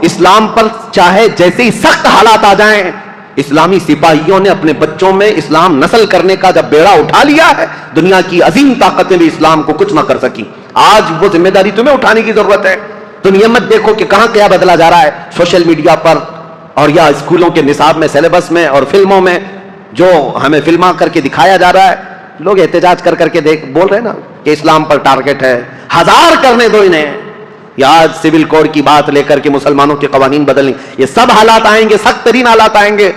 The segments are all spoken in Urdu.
اسلام پر چاہے جیسے ہی سخت حالات آ جائیں، اسلامی سپاہیوں نے اپنے بچوں میں اسلام نسل کرنے کا جب بیڑا اٹھا لیا ہے، دنیا کی عظیم طاقتیں بھی اسلام کو کچھ نہ کر سکی۔ آج وہ ذمہ داری تمہیں اٹھانے کی ضرورت ہے۔ تم یہ مت دیکھو کہ کہاں کیا بدلا جا رہا ہے سوشل میڈیا پر اور یا اسکولوں کے نصاب میں، سلیبس میں اور فلموں میں جو ہمیں فلما کر کے دکھایا جا رہا ہے۔ لوگ احتجاج کر کے بول رہے ہیں نا کہ اسلام پر ٹارگٹ ہے، ہزار کرنے دو انہیں۔ یا آج سول کوڈ کی بات لے کر کے مسلمانوں کے قوانین بدلیں، یہ سب حالات آئیں گے، سخت ترین حالات آئیں گے۔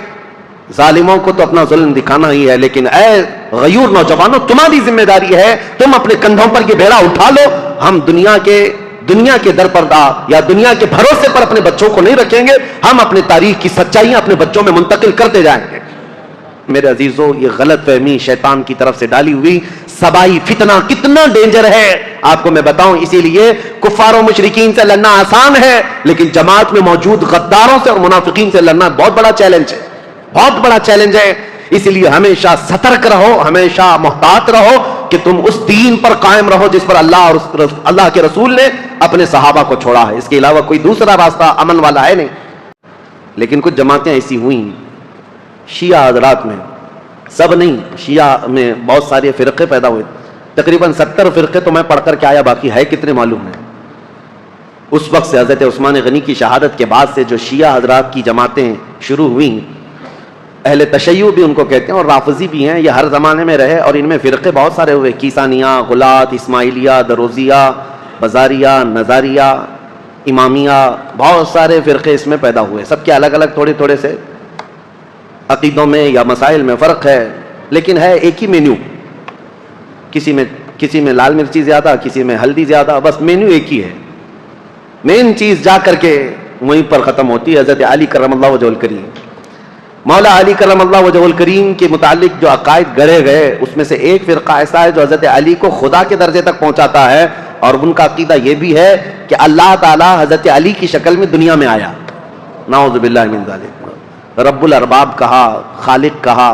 ظالموں کو تو اپنا ظلم دکھانا ہی ہے، لیکن اے غیور نوجوانوں، تمہاری ذمہ داری ہے، تم اپنے کندھوں پر یہ بیڑا اٹھا لو۔ ہم دنیا کے درپردہ یا دنیا کے بھروسے پر اپنے بچوں کو نہیں رکھیں گے، ہم اپنے تاریخ کی سچائیاں اپنے بچوں میں منتقل کرتے جائیں گے۔ میرے عزیزوں، یہ غلط فہمی شیطان کی طرف سے ڈالی ہوئی سبائی فتنہ کتنا ڈینجر ہے آپ کو میں بتاؤں۔ اسی لیے کفار و مشرکین سے لڑنا آسان ہے، لیکن جماعت میں موجود غداروں سے اور منافقین سے لڑنا بہت بڑا چیلنج ہے، بہت بڑا چیلنج ہے۔ اسی لیے ہمیشہ سترک رہو، ہمیشہ محتاط رہو کہ تم اس دین پر قائم رہو جس پر اللہ اور اللہ کے رسول نے اپنے صحابہ کو چھوڑا ہے۔ اس کے علاوہ کوئی دوسرا راستہ امن والا ہے نہیں۔ لیکن کچھ جماعتیں ایسی ہوئیں شیعہ حضرات میں، سب نہیں، شیعہ میں بہت سارے فرقے پیدا ہوئے، تقریباً 70 فرقے تو میں پڑھ کر کے آیا، باقی ہے کتنے معلوم ہے۔ اس وقت سے حضرت عثمان غنی کی شہادت کے بعد سے جو شیعہ حضرات کی جماعتیں شروع ہوئیں، اہل تشیع بھی ان کو کہتے ہیں اور رافضی بھی ہیں، یہ ہر زمانے میں رہے اور ان میں فرقے بہت سارے ہوئے، کیسانیہ، غلات، اسماعیلیہ، دروزیہ، بزاریہ، نظاریہ، امامیہ، بہت سارے فرقے اس میں پیدا ہوئے۔ سب کے الگ الگ تھوڑے تھوڑے سے عقیدوں میں یا مسائل میں فرق ہے، لیکن ہے ایک ہی مینیو۔ کسی میں لال مرچی زیادہ، کسی میں ہلدی زیادہ، بس مینیو ایک ہی ہے۔ مین چیز جا کر کے وہیں پر ختم ہوتی ہے۔ حضرت علی کرم اللہ وجہہ الکریم، مولا علی کرم اللہ وجہہ الکریم کے متعلق جو عقائد گڑھے گئے، اس میں سے ایک فرقہ ایسا ہے جو حضرت علی کو خدا کے درجے تک پہنچاتا ہے، اور ان کا عقیدہ یہ بھی ہے کہ اللہ تعالی حضرت علی کی شکل میں دنیا میں آیا، نعوذ باللہ من ذالک، رب الارباب کہا، خالق کہا۔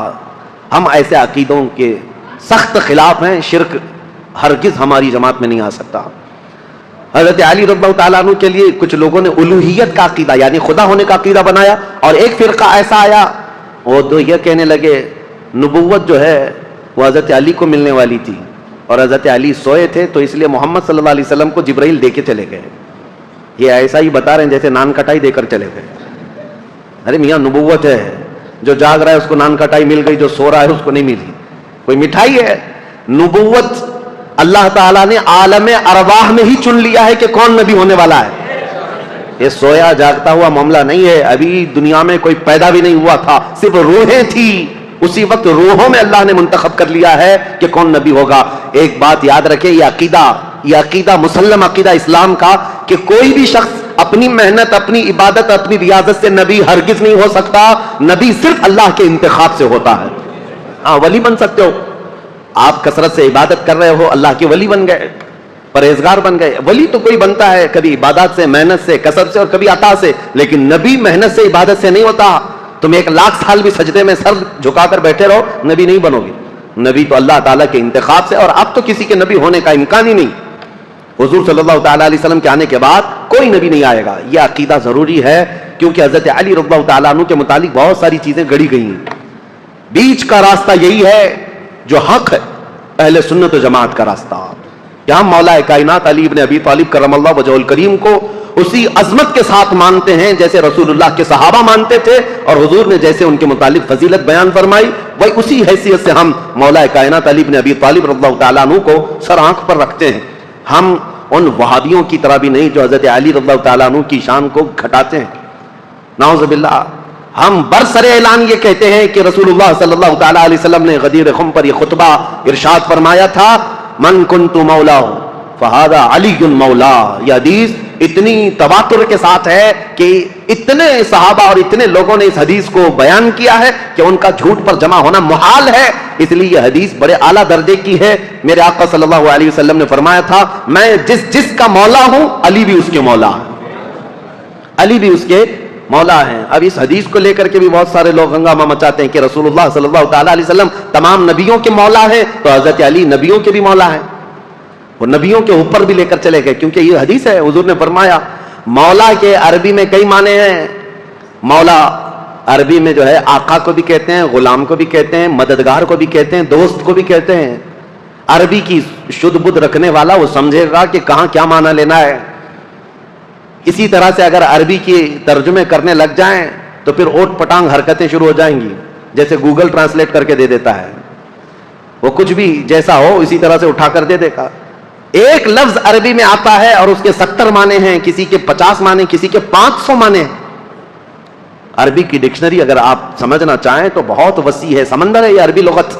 ہم ایسے عقیدوں کے سخت خلاف ہیں، شرک ہرگز ہماری جماعت میں نہیں آ سکتا۔ حضرت علی رضی اللہ تعالیٰ عنہ کے لیے کچھ لوگوں نے الوہیت کا عقیدہ یعنی خدا ہونے کا عقیدہ بنایا، اور ایک فرقہ ایسا آیا وہ تو یہ کہنے لگے نبوت جو ہے وہ حضرت علی کو ملنے والی تھی، اور حضرت علی سوئے تھے تو اس لیے محمد صلی اللہ علیہ وسلم کو جبرائیل دے کے چلے گئے۔ یہ ایسا ہی بتا رہے ہیں جیسے نان کٹائی دے کر چلے گئے۔ ارے میاں نبوت ہے، جو جاگ رہا ہے اس کو نان کٹائی مل گئی، جو سو رہا ہے اس کو نہیں ملی، کوئی مٹھائی ہے؟ نبوت اللہ تعالیٰ نے عالم ارواح میں ہی چن لیا ہے کہ کون نبی ہونے والا ہے۔ یہ سویا جاگتا ہوا معاملہ نہیں ہے، ابھی دنیا میں کوئی پیدا بھی نہیں ہوا تھا، صرف روحیں تھی، اسی وقت روحوں میں اللہ نے منتخب کر لیا ہے کہ کون نبی ہوگا۔ ایک بات یاد رکھیں، یہ عقیدہ مسلم عقیدہ اسلام کا کہ کوئی بھی شخص اپنی محنت، اپنی عبادت، اپنی ریاضت سے نبی ہرگز نہیں ہو سکتا۔ نبی صرف اللہ کے انتخاب سے ہوتا ہے۔ ہاں ولی بن سکتے ہو، آپ کثرت سے عبادت کر رہے ہو، اللہ کے ولی بن گئے، پرہیزگار بن گئے۔ ولی تو کوئی بنتا ہے کبھی عبادت سے، محنت سے، کثرت سے، اور کبھی عطا سے، لیکن نبی محنت سے، عبادت سے نہیں ہوتا۔ تم 1,00,000 سال بھی سجدے میں سر جھکا کر بیٹھے رہو، نبی نہیں بنو گے۔ نبی تو اللہ تعالیٰ کے انتخاب سے، اور اب تو کسی کے نبی ہونے کا امکان ہی نہیں۔ حضور صلی اللہ تعالیٰ علیہ وسلم کے آنے کے بعد کوئی نبی نہیں آئے گا، یہ عقیدہ ضروری ہے، کیونکہ حضرت علی رضی اللہ تعالیٰ عنہ کے متعلق بہت ساری چیزیں گڑھی گئی ہیں۔ بیچ کا راستہ یہی ہے جو حق ہے، اہل سنت و جماعت کا راستہ، کہ ہم مولا کائنات علی ابن ابی طالب کرم اللہ وجہہ الکریم کو اسی عظمت کے ساتھ مانتے ہیں جیسے رسول اللہ کے صحابہ مانتے تھے، اور حضور نے جیسے ان کے متعلق فضیلت بیان فرمائی، وہی اسی حیثیت سے ہم مولا کائنات علی ابن ابی طالب رضی اللہ تعالیٰ عنہ کو سر آنکھ پر رکھتے ہیں۔ ہم ان وہابیوں کی طرح بھی نہیں جو حضرت علی رضی اللہ تعالیٰ عنہ کی شان کو گھٹاتے ہیں، نعوذ باللہ۔ ہم برسر اعلان یہ کہتے ہیں کہ رسول اللہ صلی اللہ تعالیٰ علیہ وسلم نے غدیر خم پر یہ خطبہ ارشاد فرمایا تھا، من کنت مولا فہذا علی مولا۔ یہ حدیث اتنی تواتر کے ساتھ ہے کہ اتنے صحابہ اور اتنے لوگوں نے اس حدیث کو بیان کیا ہے کہ ان کا جھوٹ پر جمع ہونا محال ہے، اس لیے یہ حدیث بڑے اعلیٰ درجے کی ہے۔ میرے آقا صلی اللہ علیہ وسلم نے فرمایا تھا، میں جس کا مولا ہوں علی بھی اس کے مولا ہے، علی بھی اس کے مولا ہیں۔ اب اس حدیث کو لے کر کے بھی بہت سارے لوگ ہنگامہ مچاتے ہیں کہ رسول اللہ صلی اللہ تعالیٰ علیہ وسلم تمام نبیوں کے مولا ہیں، تو حضرت علی نبیوں کے بھی مولا ہیں، وہ نبیوں کے اوپر بھی لے کر چلے گئے، کیونکہ یہ حدیث ہے، حضور نے فرمایا مولا کے عربی میں کئی معنی ہیں. مولا عربی میں جو ہے آقا کو بھی کہتے ہیں, غلام کو بھی کہتے ہیں, مددگار کو بھی کہتے ہیں, دوست کو بھی کہتے ہیں. عربی کی شدھ بدھ رکھنے والا وہ سمجھے گا کہ کہاں کیا معنی لینا ہے. اسی طرح سے اگر عربی کی ترجمے کرنے لگ جائیں تو پھر اوٹ پٹانگ حرکتیں شروع ہو جائیں گی, جیسے گوگل ٹرانسلیٹ کر کے دے دیتا ہے, وہ کچھ بھی جیسا ہو اسی طرح سے اٹھا کر دے دے گا. ایک لفظ عربی میں آتا ہے اور اس کے 70 معنی ہیں, کسی کے 50 معنی, کسی کے 500 معنی. عربی کی ڈکشنری اگر آپ سمجھنا چاہیں تو بہت وسیع ہے, سمندر ہے یہ عربی لغت.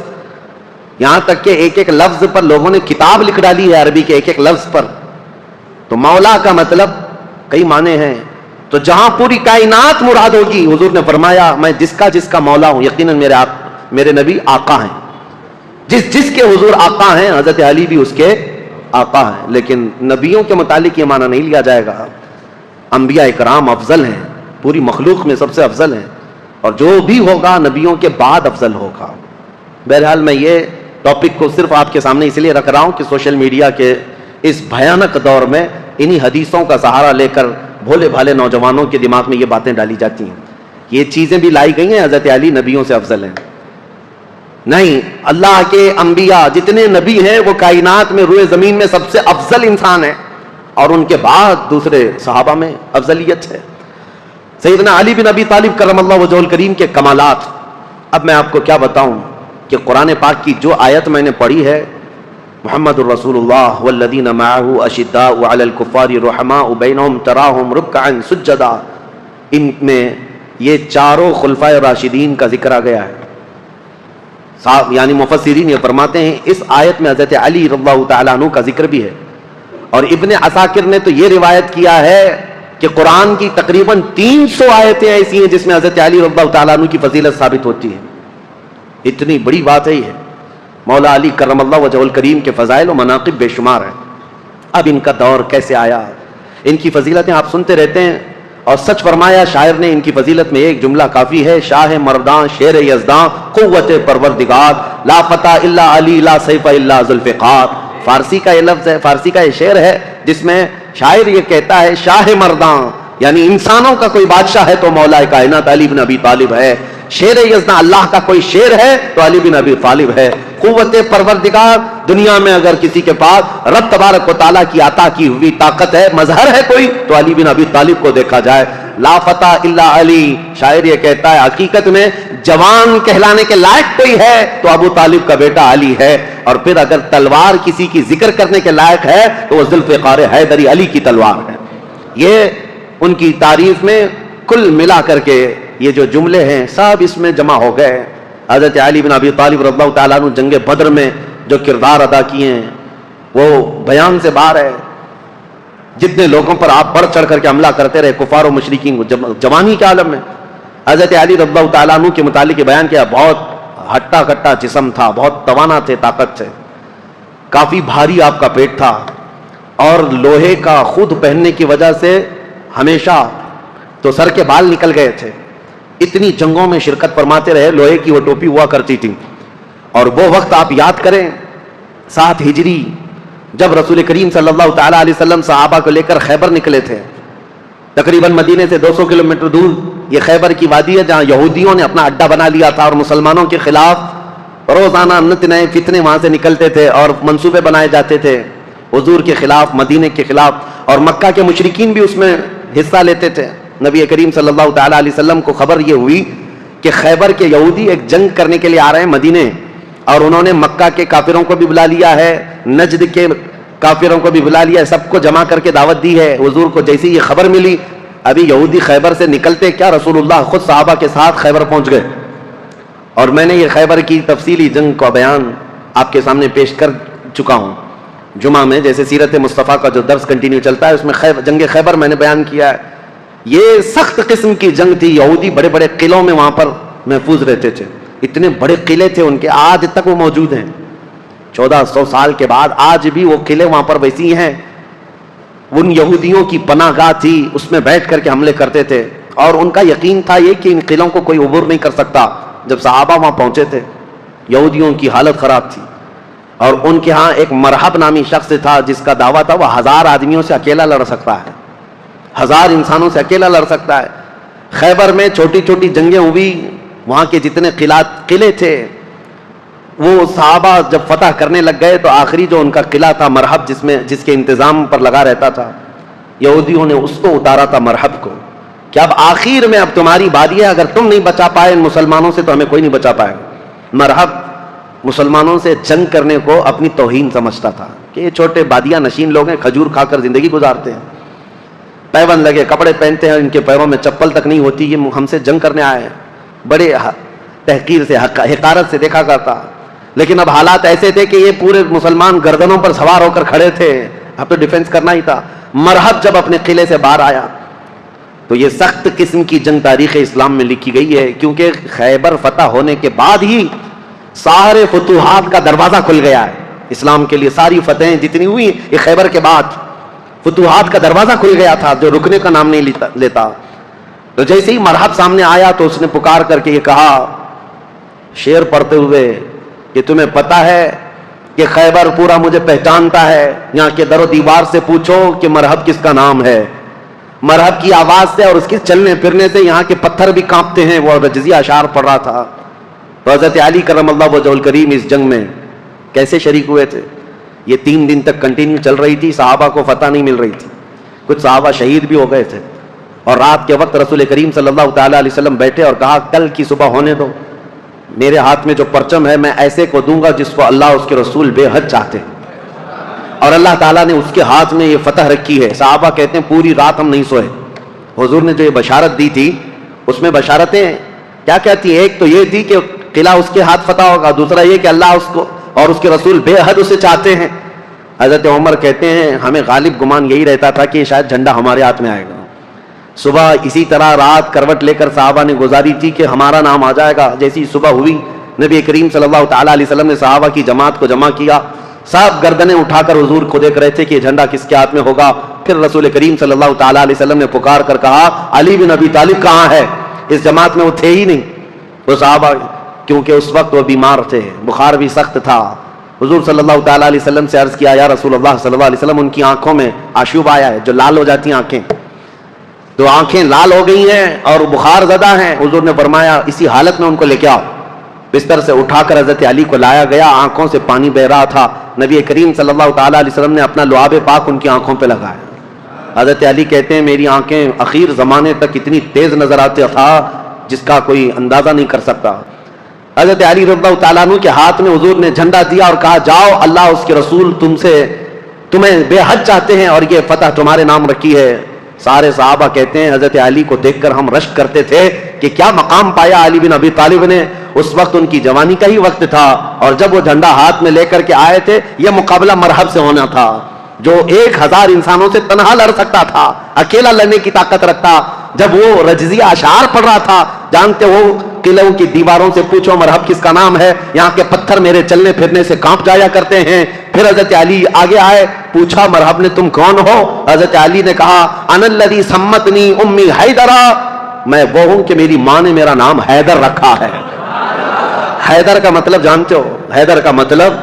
یہاں تک کہ ایک ایک لفظ پر لوگوں نے کتاب لکھ ڈالی ہے, عربی کے ایک ایک لفظ پر. تو مولا کا مطلب کئی معنی ہیں. تو جہاں پوری کائنات مراد ہوگی, حضور نے فرمایا میں جس کا مولا ہوں, یقیناً میرے نبی آقا ہیں. جس کے حضور آقا ہیں, حضرت علی بھی اس کے آقا ہیں. لیکن نبیوں کے متعلق یہ معنی نہیں لیا جائے گا. انبیاء اکرام افضل ہیں, پوری مخلوق میں سب سے افضل ہیں, اور جو بھی ہوگا نبیوں کے بعد افضل ہوگا. بہرحال میں یہ ٹاپک کو صرف آپ کے سامنے اس لیے رکھ رہا ہوں کہ سوشل میڈیا کے اس بھیانک دور میں انہی حدیثوں کا سہارا لے کر بھولے بھالے نوجوانوں کے دماغ میں یہ باتیں ڈالی جاتی ہیں. یہ چیزیں بھی لائی گئی ہیں حضرت علی نبیوں سے افضل ہیں. نہیں, اللہ کے انبیاء جتنے نبی ہیں وہ کائنات میں روئے زمین میں سب سے افضل انسان ہیں, اور ان کے بعد دوسرے صحابہ میں افضلیت ہے. سیدنا علی بن ابی طالب کرم اللہ وجہہ الکریم کے کمالات. اب میں آپ کو کیا بتاؤں کہ قرآن پاک کی جو آیت میں نے پڑھی ہے, محمد الرسول اللہ والذین معہ اشداء علی الکفار رحماء بینہم تراہم رکعا سجدا, ان میں یہ چاروں خلفائے راشدین کا ذکر آ گیا ہے. یعنی مفسرین یہ فرماتے ہیں اس آیت میں حضرت علی رضی اللہ تعالیٰ عنہ کا ذکر بھی ہے. اور ابن عساکر نے تو یہ روایت کیا ہے کہ قرآن کی تقریباً 300 آیتیں ایسی ہیں جس میں حضرت علی رضی اللہ تعالیٰ عنہ کی فضیلت ثابت ہوتی ہے. اتنی بڑی بات ہے یہ. مولا علی کرم اللہ وجہ الکریم کے فضائل و مناقب بے شمار ہیں. اب ان کا دور کیسے آیا, ان کی فضیلتیں آپ سنتے رہتے ہیں, اور سچ فرمایا شاعر نے ان کی فضیلت میں ایک جملہ کافی ہے, شاہ مرداں شیر یزداں قوت پروردگار لا فتح الا علی لا سیف الا ذوالفقار. فارسی کا یہ لفظ ہے, فارسی کا یہ شعر ہے جس میں شاعر یہ کہتا ہے شاہ مرداں یعنی انسانوں کا کوئی بادشاہ ہے تو مولا کائنات علی بن ابی طالب ہے. شیر یزداں اللہ کا کوئی شیر ہے تو علی بن ابی طالب ہے. قوت پروردگار, دنیا میں اگر کسی کے پاس رب تبارک و تعالیٰ کی عطا کی ہوئی طاقت ہے, مظہر ہے کوئی, تو علی بن ابی طالب کو دیکھا جائے. لا فتح الا علی, شاعر یہ کہتا ہے حقیقت میں جوان کہلانے کے لائق کوئی ہے تو ابو طالب کا بیٹا علی ہے, اور پھر اگر تلوار کسی کی ذکر کرنے کے لائق ہے تو وہ ذوالفقار حیدری علی کی تلوار ہے. یہ ان کی تعریف میں کل ملا کر کے یہ جو جملے ہیں سب اس میں جمع ہو گئے. حضرت علی بن ابی طالب رضی اللہ تعالیٰ عنہ جنگ بدر میں جو کردار ادا کیے ہیں وہ بیان سے باہر ہے. جتنے لوگوں پر آپ بڑھ چڑھ کر کے حملہ کرتے رہے کفار و مشرکین جوانی کے عالم میں, حضرت علی رضی اللہ تعالیٰ عنہ کے متعلق یہ بیان کیا, بہت ہٹا کٹا جسم تھا, بہت توانا تھے, طاقت تھے, کافی بھاری آپ کا پیٹ تھا, اور لوہے کا خود پہننے کی وجہ سے ہمیشہ تو سر کے بال نکل گئے تھے. اتنی جنگوں میں شرکت فرماتے رہے, لوہے کی وہ ٹوپی ہوا کرتی تھی. اور وہ وقت آپ یاد کریں 7 ہجری جب رسول کریم صلی اللہ تعالیٰ علیہ وسلم صحابہ کو لے کر خیبر نکلے تھے. تقریباً مدینے سے 200 کلومیٹر دور یہ خیبر کی وادی ہے جہاں یہودیوں نے اپنا اڈا بنا لیا تھا, اور مسلمانوں کے خلاف روزانہ نت نئے فتنے وہاں سے نکلتے تھے اور منصوبے بنائے جاتے تھے حضور کے خلاف, مدینے کے خلاف, اور مکہ کے مشرکین بھی اس میں حصہ لیتے تھے. نبی کریم صلی اللہ تعالیٰ علیہ وسلم کو خبر یہ ہوئی کہ خیبر کے یہودی ایک جنگ کرنے کے لیے آ رہے ہیں مدینے, اور انہوں نے مکہ کے کافروں کو بھی بلا لیا ہے, نجد کے کافروں کو بھی بلا لیا ہے, سب کو جمع کر کے دعوت دی ہے. حضور کو جیسی یہ خبر ملی, ابھی یہودی خیبر سے نکلتے کیا رسول اللہ خود صحابہ کے ساتھ خیبر پہنچ گئے. اور میں نے یہ خیبر کی تفصیلی جنگ کا بیان آپ کے سامنے پیش کر چکا ہوں جمعہ میں, جیسے سیرت مصطفیٰ کا جو درس کنٹینیو چلتا ہے اس میں جنگ خیبر میں نے بیان کیا ہے. یہ سخت قسم کی جنگ تھی. یہودی بڑے بڑے قلعوں میں وہاں پر محفوظ رہتے تھے, اتنے بڑے قلعے تھے ان کے, آج تک وہ موجود ہیں. 1400 سال کے بعد آج بھی وہ قلعے وہاں پر ویسی ہیں. ان یہودیوں کی پناہ گاہ تھی, اس میں بیٹھ کر کے حملے کرتے تھے, اور ان کا یقین تھا یہ کہ ان قلعوں کو کوئی عبور نہیں کر سکتا. جب صحابہ وہاں پہنچے تھے یہودیوں کی حالت خراب تھی, اور ان کے ہاں ایک مرحب نامی شخص تھا جس کا دعویٰ تھا وہ 1000 آدمیوں سے اکیلا لڑ سکتا ہے. 1000 انسانوں سے اکیلا لڑ سکتا ہے. خیبر میں چھوٹی چھوٹی جنگیں ہوئی, وہاں کے جتنے قلعے تھے وہ صحابہ جب فتح کرنے لگ گئے تو آخری جو ان کا قلعہ تھا مرحب, جس کے انتظام پر لگا رہتا تھا, یہودیوں نے اس کو اتارا تھا مرحب کو, کہ اب آخر میں اب تمہاری باری ہے, اگر تم نہیں بچا پائے ان مسلمانوں سے تو ہمیں کوئی نہیں بچا پائے گا. مرحب مسلمانوں سے جنگ کرنے کو اپنی توہین سمجھتا تھا کہ یہ چھوٹے بادیاں نشین لوگ ہیں, کھجور کھا کر زندگی گزارتے ہیں, پیون لگے کپڑے پہنتے ہیں, ان کے پیروں میں چپل تک نہیں ہوتی, یہ ہم سے جنگ کرنے آئے ہیں. بڑے تحقیر سے حقارت سے دیکھا کرتا. لیکن اب حالات ایسے تھے کہ یہ پورے مسلمان گردنوں پر سوار ہو کر کھڑے تھے, اب تو ڈیفنس کرنا ہی تھا. مرحب جب اپنے قلعے سے باہر آیا تو یہ سخت قسم کی جنگ تاریخ اسلام میں لکھی گئی ہے, کیونکہ خیبر فتح ہونے کے بعد ہی سارے فتوحات کا دروازہ کھل گیا ہے اسلام کے لیے. ساری فتحیں جتنی ہوئی یہ خیبر کے بعد, فتوحات کا دروازہ کھل گیا تھا جو رکنے کا نام نہیں لیتا. تو جیسے ہی مرحب سامنے آیا تو اس نے پکار کر کے یہ کہا شعر پڑھتے ہوئے کہ تمہیں پتہ ہے کہ خیبر پورا مجھے پہچانتا ہے, یہاں کے در و دیوار سے پوچھو کہ مرحب کس کا نام ہے. مرحب کی آواز سے اور اس کے چلنے پھرنے سے یہاں کے پتھر بھی کانپتے ہیں. وہ رجزیہ اشعار پڑھ رہا تھا. تو حضرت علی کرم اللہ وجہہ الکریم اس جنگ میں کیسے شریک ہوئے تھے؟ یہ 3 دن تک کنٹینیو چل رہی تھی, صحابہ کو فتح نہیں مل رہی تھی, کچھ صحابہ شہید بھی ہو گئے تھے. اور رات کے وقت رسول کریم صلی اللہ تعالیٰ علیہ وسلم بیٹھے اور کہا کل کی صبح ہونے دو, میرے ہاتھ میں جو پرچم ہے میں ایسے کو دوں گا جس کو اللہ اس کے رسول بے حد چاہتے ہیں. اور اللہ تعالیٰ نے اس کے ہاتھ میں یہ فتح رکھی ہے. صحابہ کہتے ہیں پوری رات ہم نہیں سوئے. حضور نے جو یہ بشارت دی تھی اس میں بشارتیں کیا کہتی ہیں؟ ایک تو یہ تھی کہ قلعہ اس کے ہاتھ فتح ہوگا, دوسرا یہ کہ اللہ اس کو اور اس کے رسول بے حد اسے چاہتے ہیں. حضرت عمر کہتے ہیں ہمیں غالب گمان یہی رہتا تھا کہ شاید جھنڈا ہمارے ہاتھ میں آئے گا. صبح اسی طرح رات کروٹ لے کر صحابہ نے گزاری تھی کہ ہمارا نام آ جائے گا. جیسی صبح ہوئی نبی کریم صلی اللہ تعالیٰ علیہ وسلم نے صحابہ کی جماعت کو جمع کیا. سب گردنیں اٹھا کر حضور کو دیکھ رہے تھے کہ یہ جھنڈا کس کے ہاتھ میں ہوگا. پھر رسول کریم صلی اللہ تعالیٰ علیہ وسلم نے پکار کر کہا علی بن ابی طالب کہاں ہے؟ اس جماعت میں وہ تھے ہی نہیں. وہ صحابہ کیونکہ اس وقت وہ بیمار تھے, بخار بھی سخت تھا. حضور صلی اللہ تعالیٰ علیہ وسلم سے عرض کیا یا رسول اللہ صلی اللہ علیہ وسلم ان کی آنکھوں میں آشوب آیا ہے, جو لال ہو جاتی ہیں آنکھیں, تو آنکھیں لال ہو گئی ہیں اور بخار زدہ ہیں. حضور نے فرمایا اسی حالت میں ان کو لے کے آؤ. بستر سے اٹھا کر حضرت علی کو لایا گیا, آنکھوں سے پانی بہ رہا تھا. نبی کریم صلی اللہ تعالیٰ علیہ وسلم نے اپنا لعاب پاک ان کی آنکھوں پہ لگایا. حضرت علی کہتے ہیں میری آنکھیں اخیر زمانے تک اتنی تیز نظر آتی تھا جس کا کوئی اندازہ نہیں کر سکتا. حضرت علی رضی اللہ تعالیٰ عنہ کے ہاتھ میں حضور نے جھنڈا دیا اور کہا جاؤ اللہ اس کے رسول تمہیں بے حد چاہتے ہیں اور یہ فتح تمہارے نام رکھی ہے. سارے صحابہ کہتے ہیں حضرت علی کو دیکھ کر ہم رشک کرتے تھے کہ کیا مقام پایا علی بن ابی طالب نے. اس وقت ان کی جوانی کا ہی وقت تھا اور جب وہ جھنڈا ہاتھ میں لے کر کے آئے تھے یہ مقابلہ مرحب سے ہونا تھا, جو 1000 انسانوں سے تنہا لڑ سکتا تھا, اکیلا لڑنے کی طاقت رکھتا. جب وہ رجزیہ اشعار پڑھ رہا تھا, جانتے وہ قلعوں کی دیواروں سے پوچھو مرحب کس کا نام ہے, یہاں کے پتھر میرے چلنے پھرنے سے کانپ جایا کرتے ہیں. پھر حضرت علی آگے آئے, پوچھا مرحب نے تم کون ہو؟ حضرت علی نے کہا انا الذی سمتنی امی حیدرا, میں وہ ہوں کہ میری ماں نے میرا نام حیدر رکھا ہے. حیدر کا مطلب جانتے ہو؟ حیدر کا مطلب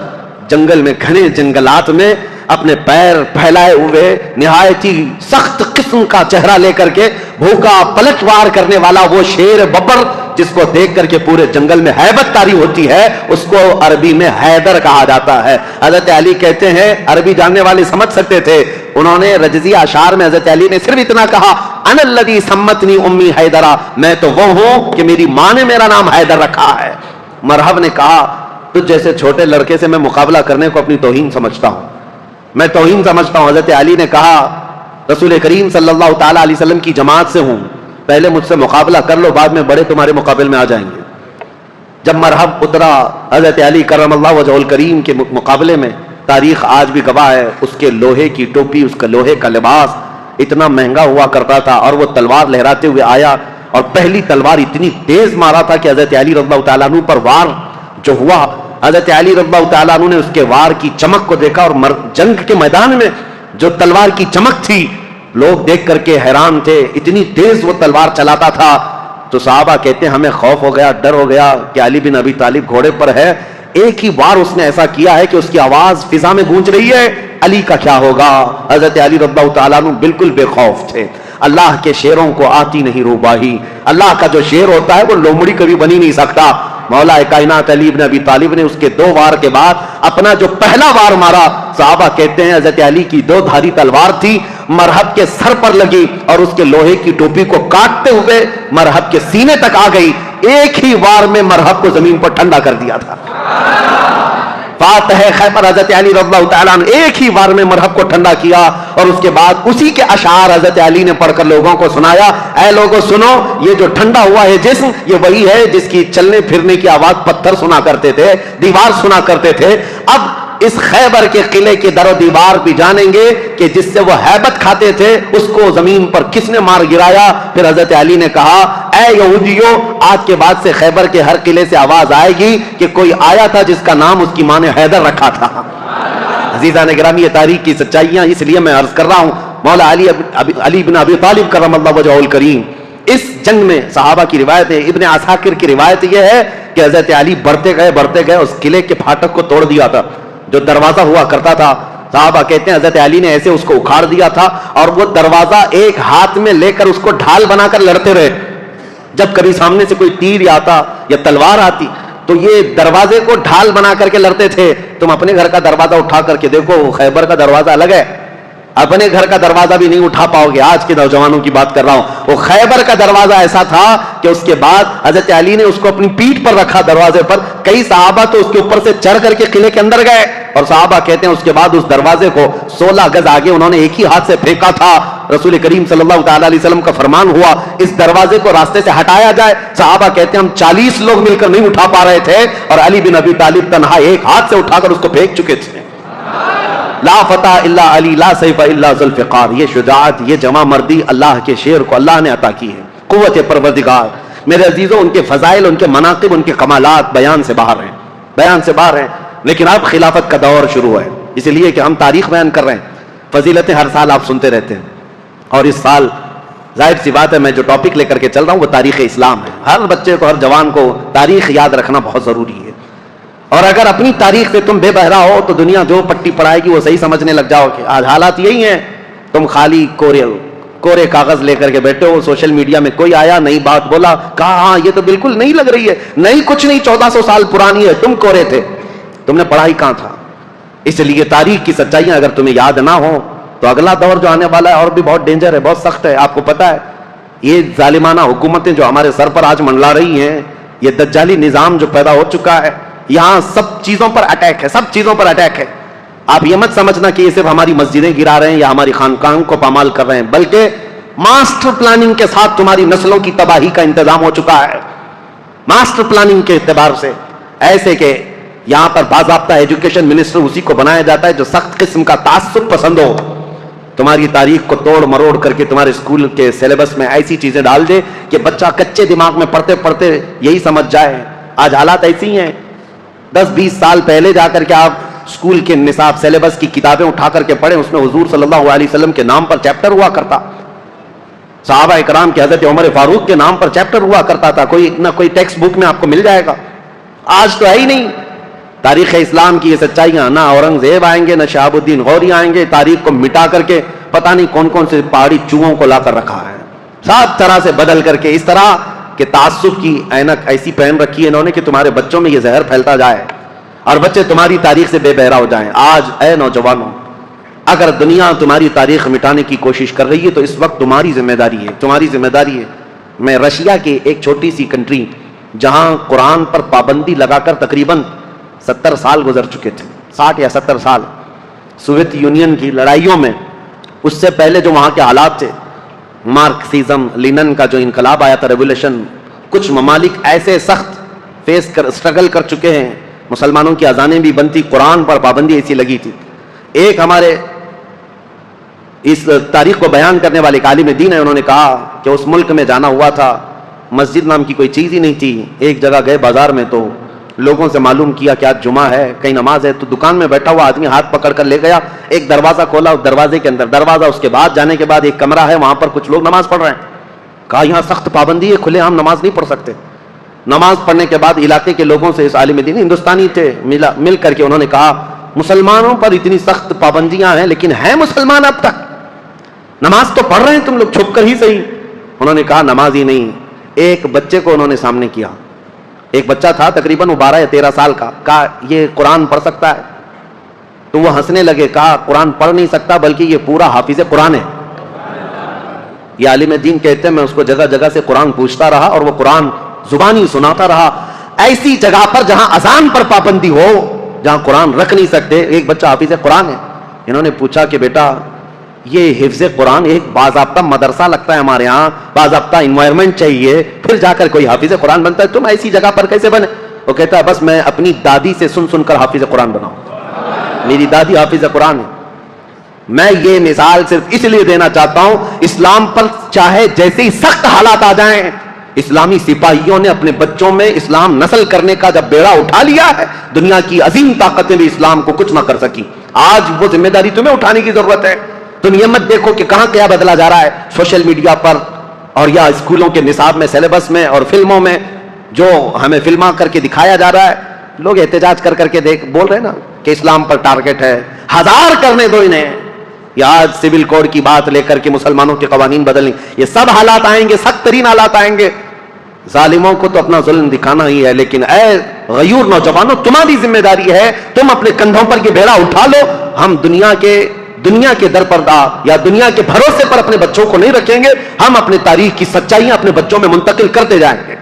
جنگل میں, گھنے جنگلات میں اپنے پیر پھیلائے ہوئے نہایت ہی سخت قسم کا چہرہ لے کر کے بھوکا پلٹوار کرنے والا وہ شیر ببر جس کو دیکھ کر کے پورے جنگل میں ہیبت طاری ہوتی ہے, اس کو عربی میں حیدر کہا جاتا ہے. حضرت علی کہتے ہیں عربی جاننے والے سمجھ سکتے تھے, انہوں نے رجزیہ اشعار میں حضرت علی نے صرف اتنا کہا انا الذی سمتنی امی حیدرا, میں تو وہ ہوں کہ میری ماں نے میرا نام حیدر رکھا ہے. مرحب نے کہا تجھ جیسے چھوٹے لڑکے سے میں مقابلہ کرنے کو اپنی توہین سمجھتا ہوں, میں توہین سمجھتا ہوں. حضرت علی نے کہا رسول کریم صلی اللہ تعالیٰ علیہ وسلم کی جماعت سے ہوں, پہلے مجھ سے مقابلہ کر لو, بعد میں بڑے تمہارے مقابل میں آ جائیں گے. جب مرحب اترا حضرت علی کرم اللہ وجہہ الکریم کے مقابلے میں, تاریخ آج بھی گواہ ہے, اس کے لوہے کی ٹوپی, اس کا لوہے کا لباس اتنا مہنگا ہوا کرتا تھا, اور وہ تلوار لہراتے ہوئے آیا اور پہلی تلوار اتنی تیز مارا تھا کہ حضرت علی رضی اللہ تعالیٰ عنہ پر وار جو ہوا, حضرت علی رضی اللہ تعالیٰ عنہ نے اس کے وار کی چمک کو دیکھا اور جنگ کے میدان میں جو تلوار کی چمک تھی لوگ دیکھ کر کے حیران تھے, اتنی تیز وہ تلوار چلاتا تھا. تو صحابہ کہتے ہیں ہمیں خوف ہو گیا, ڈر ہو گیا کہ علی بن ابی طالب گھوڑے پر ہے, ایک ہی بار اس نے ایسا کیا ہے کہ اس کی آواز فضا میں گونج رہی ہے, علی کا کیا ہوگا؟ حضرت علی رضی اللہ تعالیٰ عنہ بالکل بے خوف تھے. اللہ کے شیروں کو آتی نہیں روباہی. اللہ کا جو شیر ہوتا ہے وہ لومڑی کبھی بنی نہیں سکتا. مولا کائنات علی بن ابی طالب نے اس کے 2 وار کے بعد اپنا جو پہلا وار مارا، صحابہ کہتے ہیں حضرت علی کی 2 دھاری تلوار تھی، مرحب کے سر پر لگی اور اس کے لوہے کی ٹوپی کو کاٹتے ہوئے مرحب کے سینے تک آ گئی. ایک ہی وار میں مرحب کو زمین پر ٹھنڈا کر دیا تھا. فاتح خیبر حضرت علی رضی اللہ تعالیٰ عنہ ایک ہی وار میں مرحب کو ٹھنڈا کیا اور اس کے بعد اسی کے اشعار حضرت علی نے پڑھ کر لوگوں کو سنایا. اے لوگوں سنو، یہ جو ٹھنڈا ہوا ہے جسم، یہ وہی ہے جس کی چلنے پھرنے کی آواز پتھر سنا کرتے تھے، دیوار سنا کرتے تھے. اب اس خیبر کے قلعے کے در و دیوار بھی جانیں گے کہ جس سے وہ ہیبت کھاتے تھے اس کو زمین پر کس نے مار گرایا. پھر حضرت علی نے کہا، اے یہودیوں، آج کے بعد سے خیبر کے ہر قلعے سے آواز آئے گی کہ کوئی آیا تھا جس کا نام اس کی ماں نے حیدر رکھا تھا. عزیزان گرامی، یہ تاریخ کی سچائیاں اس لیے میں عرض کر رہا ہوں. مولا علی بن ابی طالب کرم اللہ وجہہ الکریم، اس جنگ میں صحابہ کی روایت ہے، ابن عساکر کی روایت یہ ہے کہ حضرت علی بڑھتے گئے اس قلعے کے پھاٹک کو توڑ دیا تھا جو دروازہ ہوا کرتا تھا. صحابہ کہتے ہیں حضرت علی نے ایسے اس کو اکھاڑ دیا تھا اور وہ دروازہ ایک ہاتھ میں لے کر اس کو ڈھال بنا کر لڑتے رہے. جب کبھی سامنے سے کوئی تیر آتا یا تلوار آتی تو یہ دروازے کو ڈھال بنا کر کے لڑتے تھے. تم اپنے گھر کا دروازہ اٹھا کر کے دیکھو، خیبر کا دروازہ الگ ہے، اپنے گھر کا دروازہ بھی نہیں اٹھا پاؤ گے. آج کے نوجوانوں کی بات کر رہا ہوں. وہ خیبر کا دروازہ ایسا تھا کہ اس کے بعد حضرت علی نے اس کو اپنی پیٹھ پر رکھا دروازے پر. کئی صحابہ تو اس کے اوپر سے چڑھ کر کے قلعے کے اندر گئے اور صحابہ کہتے ہیں اس کے بعد اس دروازے کو 16 گز آگے انہوں نے ایک ہی ہاتھ سے پھینکا تھا. رسول کریم صلی اللہ تعالی علیہ وسلم کا فرمان ہوا اس دروازے کو راستے سے ہٹایا جائے. صحابہ کہتے ہیں ہم 40 لوگ مل کر نہیں اٹھا پا رہے تھے اور علی بن ابی طالب تنہا ایک ہاتھ سے اٹھا کر اس کو پھینک چکے تھے. لا فتح الا علی لا سیف الا ذوالفقار. یہ شجاعت، یہ جمع مردی اللہ کے شیر کو اللہ نے عطا کی ہے. قوت پروردگار. میرے عزیزوں، ان کے فضائل، ان کے مناقب، ان کے کمالات بیان سے باہر ہیں. لیکن اب خلافت کا دور شروع ہے، اس لیے کہ ہم تاریخ بیان کر رہے ہیں. فضیلتیں ہر سال آپ سنتے رہتے ہیں اور اس سال ظاہر سی بات ہے میں جو ٹاپک لے کر کے چل رہا ہوں وہ تاریخ اسلام ہے. ہر بچے کو، ہر جوان کو تاریخ یاد رکھنا بہت ضروری ہے. اور اگر اپنی تاریخ سے تم بے بہرا ہو تو دنیا جو پٹی پڑھائے گی وہ صحیح سمجھنے لگ جاؤ کہ آج حالات یہی ہیں. تم خالی کورے کاغذ لے کر کے بیٹھے ہو. سوشل میڈیا میں کوئی آیا، نئی بات بولا، کہا ہاں یہ تو بالکل نہیں لگ رہی ہے، نہیں کچھ نہیں، 1400 سال پرانی ہے. تم کورے تھے، تم نے پڑھائی کہاں تھا. اس لیے تاریخ کی سچائیاں اگر تمہیں یاد نہ ہو تو اگلا دور جو آنے والا ہے اور بھی بہت ڈینجر ہے، بہت سخت ہے. آپ کو پتا ہے یہ ظالمانہ حکومتیں جو ہمارے سر پر آج منڈلا رہی ہیں، یہ دجالی نظام جو پیدا ہو چکا ہے، یہاں سب چیزوں پر اٹیک ہے، سب چیزوں پر اٹیک ہے. آپ یہ مت سمجھنا کہ یہ صرف ہماری مسجدیں گرا رہے ہیں یا ہماری خانقاہوں کو پامال کر رہے ہیں، بلکہ ماسٹر پلاننگ کے ساتھ تمہاری نسلوں کی تباہی کا انتظام ہو چکا ہے. ماسٹر پلاننگ کے اعتبار سے ایسے کہ یہاں پر باضابطہ ایجوکیشن منسٹر اسی کو بنایا جاتا ہے جو سخت قسم کا تعصب پسند ہو. تمہاری تاریخ کو توڑ مروڑ کر کے تمہارے اسکول کے سلیبس میں ایسی چیزیں ڈال دے کہ بچہ کچے دماغ میں پڑھتے پڑھتے یہی سمجھ جائے. آج حالات ایسی ہیں. 10-20 سال پہلے جا کر کے آپ اسکول کے نصاب سلیبس کی کتابیں اٹھا کر کے پڑھیں، اس میں حضور صلی اللہ علیہ وسلم کے نام پر چیپٹر ہوا کرتا، صحابہ اکرام کے حضرت عمر فاروق کے نام پر چیپٹر ہوا کرتا تھا. کوئی نہ کوئی ٹیکسٹ بک میں آپ کو مل جائے گا. آج تو ہے ہی نہیں. تاریخ اسلام کی یہ سچائیاں، نہ اورنگزیب آئیں گے، نہ شہاب الدین غوری آئیں گے، تاریخ کو مٹا کر کے پتہ نہیں کون کون سے پہاڑی چوہوں کو لا کر رکھا ہے، سب طرح سے بدل کر کے، اس طرح کہ تعصب کی اینک ایسی پہن رکھی ہے انہوں نے کہ تمہارے بچوں میں یہ زہر پھیلتا جائے اور بچے تمہاری تاریخ سے بے بہرا ہو جائیں. آج اے نوجوانوں، اگر دنیا تمہاری تاریخ مٹانے کی کوشش کر رہی ہے تو اس وقت تمہاری ذمہ داری ہے. میں رشیا کی ایک چھوٹی سی کنٹری جہاں قرآن پر پابندی لگا کر تقریباً 70 سال گزر چکے تھے، 60 یا 70 سال سوویت یونین کی لڑائیوں میں. اس سے پہلے جو وہاں کے حالات تھے، مارکسزم، لینن کا جو انقلاب آیا تھا، ریولیوشن، کچھ ممالک ایسے سخت اسٹرگل کر چکے ہیں، مسلمانوں کی اذانیں بھی بنتی، قرآن پر پابندی ایسی لگی تھی. ایک ہمارے اس تاریخ کو بیان کرنے والے ایک عالم دین ہے، انہوں نے کہا کہ اس ملک میں جانا ہوا تھا، مسجد نام کی کوئی چیز ہی نہیں تھی. ایک جگہ گئے بازار میں تو لوگوں سے معلوم کیا کہ آج جمعہ ہے، کہیں نماز ہے، تو دکان میں بیٹھا ہوا آدمی ہاتھ پکڑ کر لے گیا، ایک دروازہ کھولا، اس دروازے کے اندر دروازہ، اس کے بعد جانے کے بعد ایک کمرہ ہے، وہاں پر کچھ لوگ نماز پڑھ رہے ہیں. کہا یہاں سخت پابندی ہے، کھلے عام نماز نہیں پڑھ سکتے. نماز پڑھنے کے بعد علاقے کے لوگوں سے، اس عالم دین ہندوستانی تھے، مل کر کے انہوں نے کہا مسلمانوں پر اتنی سخت پابندیاں ہیں لیکن ہیں مسلمان اب تک. نماز تو پڑھ رہے ہیں تم لوگ چھپ کر ہی صحیح. انہوں نے کہا نماز ہی نہیں. ایک بچے کو انہوں نے سامنے کیا, ایک بچہ تھا تقریباً 12 یا 13 سال کا. کہا یہ قرآن پڑھ سکتا ہے؟ تو وہ ہنسنے لگے. کہا قرآن پڑھ نہیں سکتا بلکہ یہ پورا حافظ قرآن ہے. یہ عالم دین کہتے ہیں میں اس کو جگہ جگہ سے قرآن پوچھتا رہا اور وہ قرآن زبانی سناتا رہا. ایسی جگہ پر جہاں اذان پر پابندی ہو, جہاں قرآن رکھ نہیں سکتے, ایک بچہ حافظ قرآن ہے. انہوں نے پوچھا کہ بیٹا یہ حفظ قرآن ایک باضابطہ مدرسہ لگتا ہے ہمارے ہاں, باضابطہ انوائرمنٹ چاہیے, پھر جا کر کوئی حافظ قرآن بنتا ہے, تم ایسی جگہ پر کیسے بنے؟ وہ کہتا ہے بس میں اپنی دادی سے سن سن کر حافظ قرآن بناؤں, میری دادی حافظ قرآن ہے. میں یہ مثال صرف اس لیے دینا چاہتا ہوں, اسلام پر چاہے جیسے ہی سخت حالات آ جائیں, اسلامی سپاہیوں نے اپنے بچوں میں اسلام نسل کرنے کا جب بیڑا اٹھا لیا ہے, دنیا کی عظیم طاقتیں بھی اسلام کو کچھ نہ کر سکی. آج وہ ذمہ داری تمہیں اٹھانے کی ضرورت ہے. تم یہ مت دیکھو کہ کہاں کیا بدلا جا رہا ہے سوشل میڈیا پر اور یا اسکولوں کے نصاب میں, سلیبس میں اور فلموں میں, جو ہمیں فلما کر کے دکھایا جا رہا ہے. لوگ احتجاج کر کر کے بول رہے ہیں نا کہ اسلام پر ٹارگٹ ہے, 1000 کرنے دو انہیں. یا آج سول کوڈ کی بات لے کر کے مسلمانوں کے قوانین بدلنے, یہ سب حالات آئیں گے, سخت ترین حالات آئیں گے. ظالموں کو تو اپنا ظلم دکھانا ہی ہے, لیکن اے غیور نوجوانوں تمہاری ذمہ داری ہے, تم اپنے کندھوں پر یہ بیڑا اٹھا لو. ہم دنیا کے درپردہ یا دنیا کے بھروسے پر اپنے بچوں کو نہیں رکھیں گے, ہم اپنے تاریخ کی سچائیاں اپنے بچوں میں منتقل کرتے جائیں گے.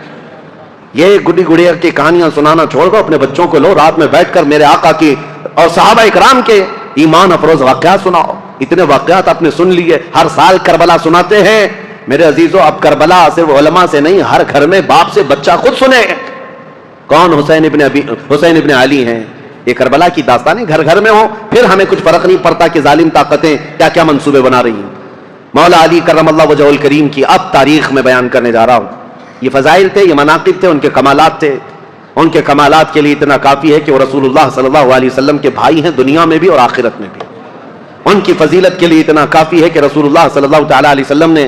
یہ گڈی گڑیا کی کہانیاں سنانا چھوڑ دو, اپنے بچوں کو لو, رات میں بیٹھ کر میرے آقا کی اور صحابہ اکرام کے ایمان افروز واقعات سناؤ. اتنے واقعات آپ نے سن لیے, ہر سال کربلا سناتے ہیں. میرے عزیزوں اب کربلا صرف علماء سے نہیں, ہر گھر میں باپ سے بچہ خود سنے. کون؟ حسین ابن علی ہیں. یہ کربلا کی داستانیں گھر گھر میں ہوں, پھر ہمیں کچھ فرق نہیں پڑتا کہ ظالم طاقتیں کیا کیا منصوبے بنا رہی ہیں. مولا علی کرم اللہ وجہہ الکریم کی اب تاریخ میں بیان کرنے جا رہا ہوں. یہ فضائل تھے, یہ مناقب تھے, ان کے کمالات تھے. ان کے کمالات کے لیے اتنا کافی ہے کہ وہ رسول اللہ صلی اللہ علیہ وسلم کے بھائی ہیں, دنیا میں بھی اور آخرت میں بھی. ان کی فضیلت کے لیے اتنا کافی ہے کہ رسول اللہ صلی اللہ تعالی علیہ وسلم نے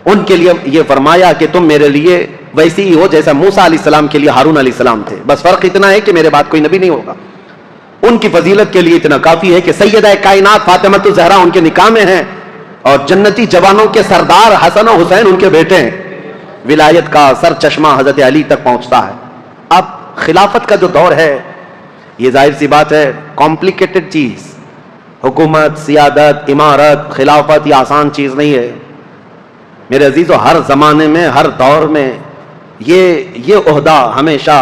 ان کے لیے یہ فرمایا کہ تم میرے لیے ویسی ہی ہو جیسا موسیٰ علیہ السلام کے لیے ہارون علیہ السلام تھے, بس فرق اتنا ہے کہ میرے بعد کوئی نبی نہیں ہوگا. ان کی فضیلت کے لیے اتنا کافی ہے کہ سیدہ کائنات فاطمہ الزہرا ان کے نکاح میں ہیں, اور جنتی جوانوں کے سردار حسن و حسین ان کے بیٹے ہیں. ولایت کا سر چشمہ حضرت علی تک پہنچتا ہے. اب خلافت کا جو دور ہے, یہ ظاہر سی بات ہے کمپلیکیٹڈ چیز. حکومت, سیادت, عمارت, خلافت یہ آسان چیز نہیں ہے. میرے عزیزو, ہر زمانے میں, ہر دور میں یہ عہدہ ہمیشہ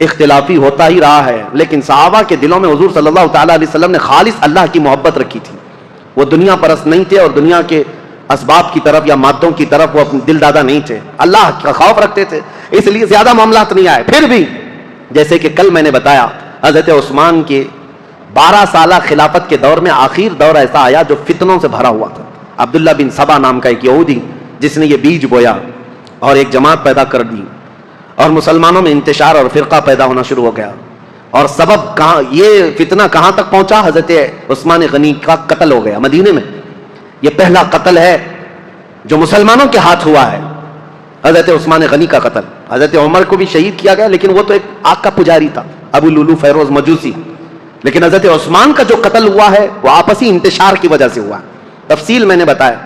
اختلافی ہوتا ہی رہا ہے. لیکن صحابہ کے دلوں میں حضور صلی اللہ تعالی علیہ وسلم نے خالص اللہ کی محبت رکھی تھی. وہ دنیا پرست نہیں تھے اور دنیا کے اسباب کی طرف یا مادوں کی طرف وہ اپنے دل دادا نہیں تھے, اللہ کا خوف رکھتے تھے, اس لیے زیادہ معاملات نہیں آئے. پھر بھی جیسے کہ کل میں نے بتایا, حضرت عثمان کے 12 سالہ خلافت کے دور میں آخر دور ایسا آیا جو فتنوں سے بھرا ہوا تھا. عبداللہ بن سبا نام کا ایک یہودی جس نے یہ بیج بویا اور ایک جماعت پیدا کر دی, اور مسلمانوں میں انتشار اور فرقہ پیدا ہونا شروع ہو گیا. اور سبب کہاں, یہ فتنہ کہاں تک پہنچا؟ حضرت عثمان غنی کا قتل ہو گیا مدینے میں. یہ پہلا قتل ہے جو مسلمانوں کے ہاتھ ہوا ہے, حضرت عثمان غنی کا قتل. حضرت عمر کو بھی شہید کیا گیا, لیکن وہ تو ایک آگ کا پجاری تھا, ابو لولو فیروز مجوسی. لیکن حضرت عثمان کا جو قتل ہوا ہے وہ آپسی انتشار کی وجہ سے ہوا ہے. تفصیل میں نے بتایا.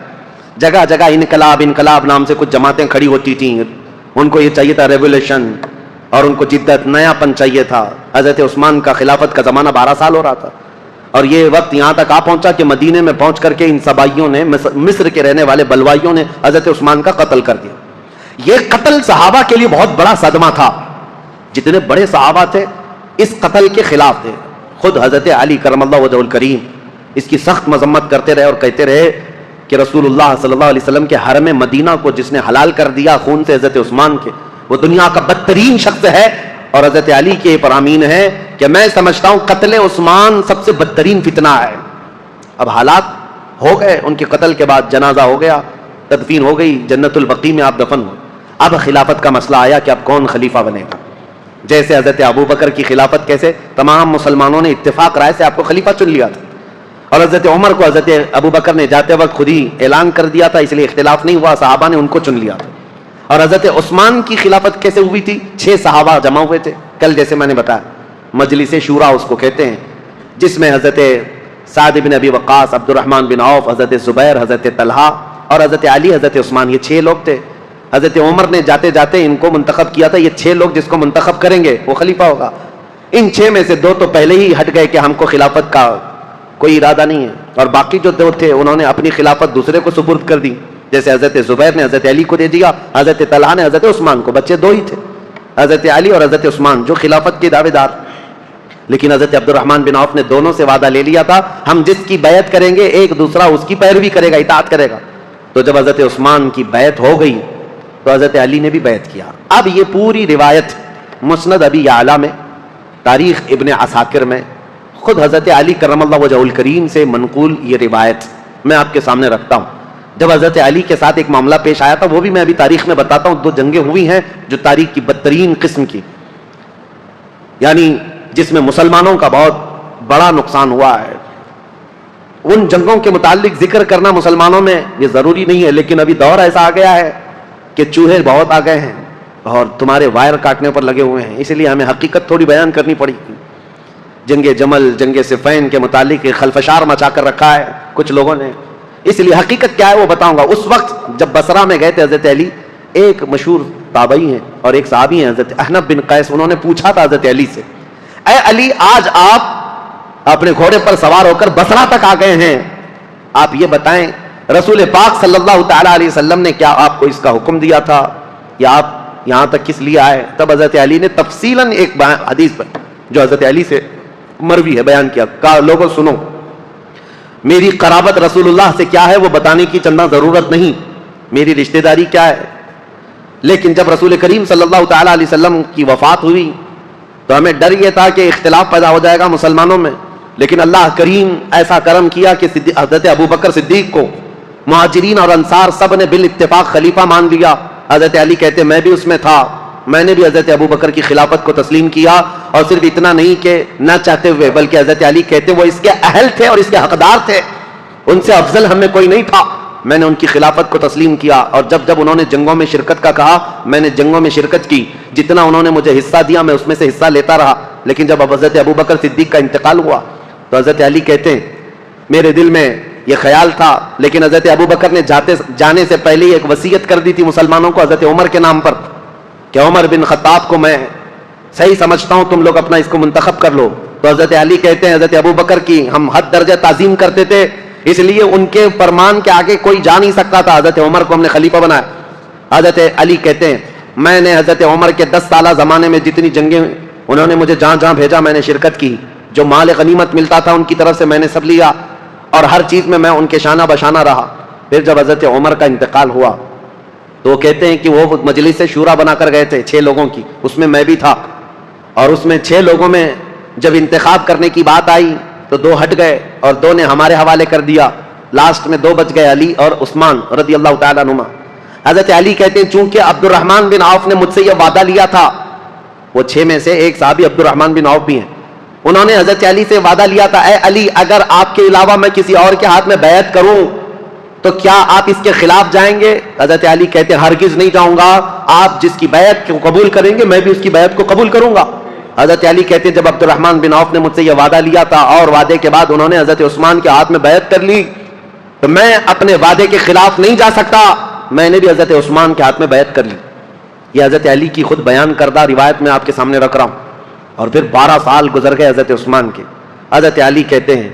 جگہ جگہ انقلاب نام سے کچھ جماعتیں کھڑی ہوتی تھیں, ان کو یہ چاہیے تھا ریولیوشن, اور ان کو جدت, نیا پن چاہیے تھا. حضرت عثمان کا خلافت کا زمانہ 12 سال ہو رہا تھا, اور یہ وقت یہاں تک آ پہنچا کہ مدینے میں پہنچ کر کے ان سبائیوں نے, مصر کے رہنے والے بلوائیوں نے حضرت عثمان کا قتل کر دیا. یہ قتل صحابہ کے لیے بہت بڑا صدمہ تھا. جتنے بڑے صحابہ تھے اس قتل کے خلاف تھے. خود حضرت علی کرم اللہ وجہہ الکریم اس کی سخت مذمت کرتے رہے اور کہتے رہے کہ رسول اللہ صلی اللہ علیہ وسلم کے حرم مدینہ کو جس نے حلال کر دیا خون سے حضرت عثمان کے, وہ دنیا کا بدترین شخص ہے. اور حضرت علی کے پرامین ہے کہ میں سمجھتا ہوں قتل عثمان سب سے بدترین فتنہ ہے. اب حالات ہو گئے, ان کے قتل کے بعد جنازہ ہو گیا, تدفین ہو گئی, جنت البقیع میں آپ دفن ہوئے. اب خلافت کا مسئلہ آیا کہ اب کون خلیفہ بنے گا. جیسے حضرت ابو بکر کی خلافت کیسے تمام مسلمانوں نے اتفاق رائے سے آپ کو خلیفہ چن لیا تھا, اور حضرت عمر کو حضرت ابو بکر نے جاتے وقت خود ہی اعلان کر دیا تھا, اس لیے اختلاف نہیں ہوا, صحابہ نے ان کو چن لیا تھا. اور حضرت عثمان کی خلافت کیسے ہوئی تھی؟ 6 صحابہ جمع ہوئے تھے. کل جیسے میں نے بتایا مجلس شورا اس کو کہتے ہیں, جس میں حضرت سعد بن ابی وقاص، عبد الرحمن بن عوف، حضرت زبیر، حضرت طلحہ اور حضرت علی، حضرت عثمان، یہ 6 لوگ تھے. حضرت عمر نے جاتے جاتے ان کو منتخب کیا تھا، یہ 6 لوگ جس کو منتخب کریں گے وہ خلیفہ ہوگا. ان 6 میں سے 2 تو پہلے ہی ہٹ گئے کہ ہم کو خلافت کا کوئی ارادہ نہیں ہے، اور باقی جو 2 تھے انہوں نے اپنی خلافت دوسرے کو سپرد کر دی. جیسے حضرت زبیر نے حضرت علی کو دے دیا، حضرت طلحہ نے حضرت عثمان کو. بچے 2 ہی تھے، حضرت علی اور حضرت عثمان، جو خلافت کے دعوے دار. لیکن حضرت عبد الرحمن بن عوف نے دونوں سے وعدہ لے لیا تھا، ہم جس کی بیعت کریں گے ایک دوسرا اس کی پیروی کرے گا، اطاعت کرے گا. تو جب حضرت عثمان کی بیعت ہو گئی تو حضرت علی نے بھی بیعت کیا. اب یہ پوری روایت مسند ابی یعلا میں، تاریخ ابن عساکر میں، خود حضرت علی کرم اللہ وجہہ الکریم سے منقول یہ روایت میں آپ کے سامنے رکھتا ہوں. جب حضرت علی کے ساتھ ایک معاملہ پیش آیا تھا، وہ بھی میں ابھی تاریخ میں بتاتا ہوں. 2 جنگیں ہوئی ہیں جو تاریخ کی بدترین قسم کی، یعنی جس میں مسلمانوں کا بہت بڑا نقصان ہوا ہے. ان جنگوں کے متعلق ذکر کرنا مسلمانوں میں یہ ضروری نہیں ہے، لیکن ابھی دور ایسا آ گیا ہے کہ چوہے بہت آ گئے ہیں اور تمہارے وائر کاٹنے پر لگے ہوئے ہیں، اس لیے ہمیں حقیقت تھوڑی بیان کرنی پڑی. جنگ جمل، جنگ صفین کے متعلق خلفشار مچا کر رکھا ہے کچھ لوگوں نے، اس لیے حقیقت کیا ہے وہ بتاؤں گا. اس وقت جب بصرہ میں گئے تھے حضرت علی، ایک مشہور تابعی ہیں اور ایک صحابی ہیں حضرت احنف بن قیس، انہوں نے پوچھا تھا حضرت علی سے، اے علی آج آپ اپنے گھوڑے پر سوار ہو کر بصرہ تک آ گئے ہیں، آپ یہ بتائیں رسول پاک صلی اللہ تعالیٰ علیہ وسلم نے کیا آپ کو اس کا حکم دیا تھا، یا آپ یہاں تک کس لیے آئے؟ تب حضرت علی نے تفصیلاً ایک حدیث پر جو حضرت علی سے مروی ہے بیان کیا. کہا لوگوں سنو، میری قرابت رسول اللہ سے کیا ہے وہ بتانے کی چندہ ضرورت نہیں، میری رشتہ داری کیا ہے. لیکن جب رسول کریم صلی اللہ تعالیٰ علیہ وسلم کی وفات ہوئی تو ہمیں ڈر یہ تھا کہ اختلاف پیدا ہو جائے گا مسلمانوں میں، لیکن اللہ کریم ایسا کرم کیا کہ حضرت ابو بکر صدیق کو مہاجرین اور انصار سب نے بالاتفاق خلیفہ مان لیا. حضرت علی کہتے میں بھی اس میں تھا، میں نے بھی حضرت ابو بکر کی خلافت کو تسلیم کیا، اور صرف اتنا نہیں کہ نہ چاہتے ہوئے بلکہ حضرت علی کہتے وہ اس کے اہل تھے اور اس کے حقدار تھے، ان سے افضل ہم میں کوئی نہیں تھا، میں نے ان کی خلافت کو تسلیم کیا. اور جب جب انہوں نے جنگوں میں شرکت کا کہا میں نے جنگوں میں شرکت کی، جتنا انہوں نے مجھے حصہ دیا میں اس میں سے حصہ لیتا رہا. لیکن جب حضرت ابو بکر صدیق کا انتقال ہوا تو حضرت علی کہتے ہیں میرے دل میں یہ خیال تھا، لیکن حضرت ابو بکر نے جانے سے پہلے ایک وصیت کر دی تھی مسلمانوں کو حضرت عمر کے نام پر کہ عمر بن خطاب کو میں صحیح سمجھتا ہوں، تم لوگ اپنا اس کو منتخب کر لو. تو حضرت علی کہتے ہیں حضرت ابو بکر کی ہم حد درجہ تعظیم کرتے تھے، اس لیے ان کے فرمان کے آگے کوئی جا نہیں سکتا تھا. حضرت عمر کو ہم نے خلیفہ بنایا. حضرت علی کہتے ہیں میں نے حضرت عمر کے 10 سالہ زمانے میں جتنی جنگیں انہوں نے مجھے جہاں جہاں بھیجا میں نے شرکت کی، جو مال غنیمت ملتا تھا ان کی طرف سے میں نے سب لیا، اور ہر چیز میں ان کے شانہ بشانہ رہا. پھر جب حضرت عمر کا انتقال ہوا تو وہ کہتے ہیں کہ وہ مجلس سے شورا بنا کر گئے تھے 6 لوگوں کی، اس میں میں بھی تھا، اور اس میں 6 لوگوں میں جب انتخاب کرنے کی بات آئی تو 2 ہٹ گئے اور 2 نے ہمارے حوالے کر دیا. لاسٹ میں 2 بچ گئے، علی اور عثمان رضی اللہ تعالیٰ عنہما. حضرت علی کہتے ہیں چونکہ عبد الرحمن بن عوف نے مجھ سے یہ وعدہ لیا تھا، وہ 6 میں سے ایک صحابی عبد الرحمن بن عوف بھی ہیں، انہوں نے حضرت علی سے وعدہ لیا تھا اے علی اگر آپ کے علاوہ میں کسی اور کے ہاتھ میں بیعت کروں تو کیا آپ اس کے خلاف جائیں گے؟ حضرت علی کہتے ہیں ہرگز نہیں جاؤں گا، آپ جس کی بیعت کو قبول کریں گے میں بھی اس کی بیعت کو قبول کروں گا. حضرت علی کہتے ہیں جب عبد الرحمن بن عوف نے مجھ سے یہ وعدہ لیا تھا اور وعدے کے بعد انہوں نے حضرت عثمان کے ہاتھ میں بیعت کر لی تو میں اپنے وعدے کے خلاف نہیں جا سکتا، میں نے بھی حضرت عثمان کے ہاتھ میں بیعت کر لی. یہ حضرت علی کی خود بیان کردہ روایت میں آپ کے سامنے رکھ رہا ہوں. اور پھر 12 سال گزر گئے حضرت عثمان کے. حضرت علی کہتے ہیں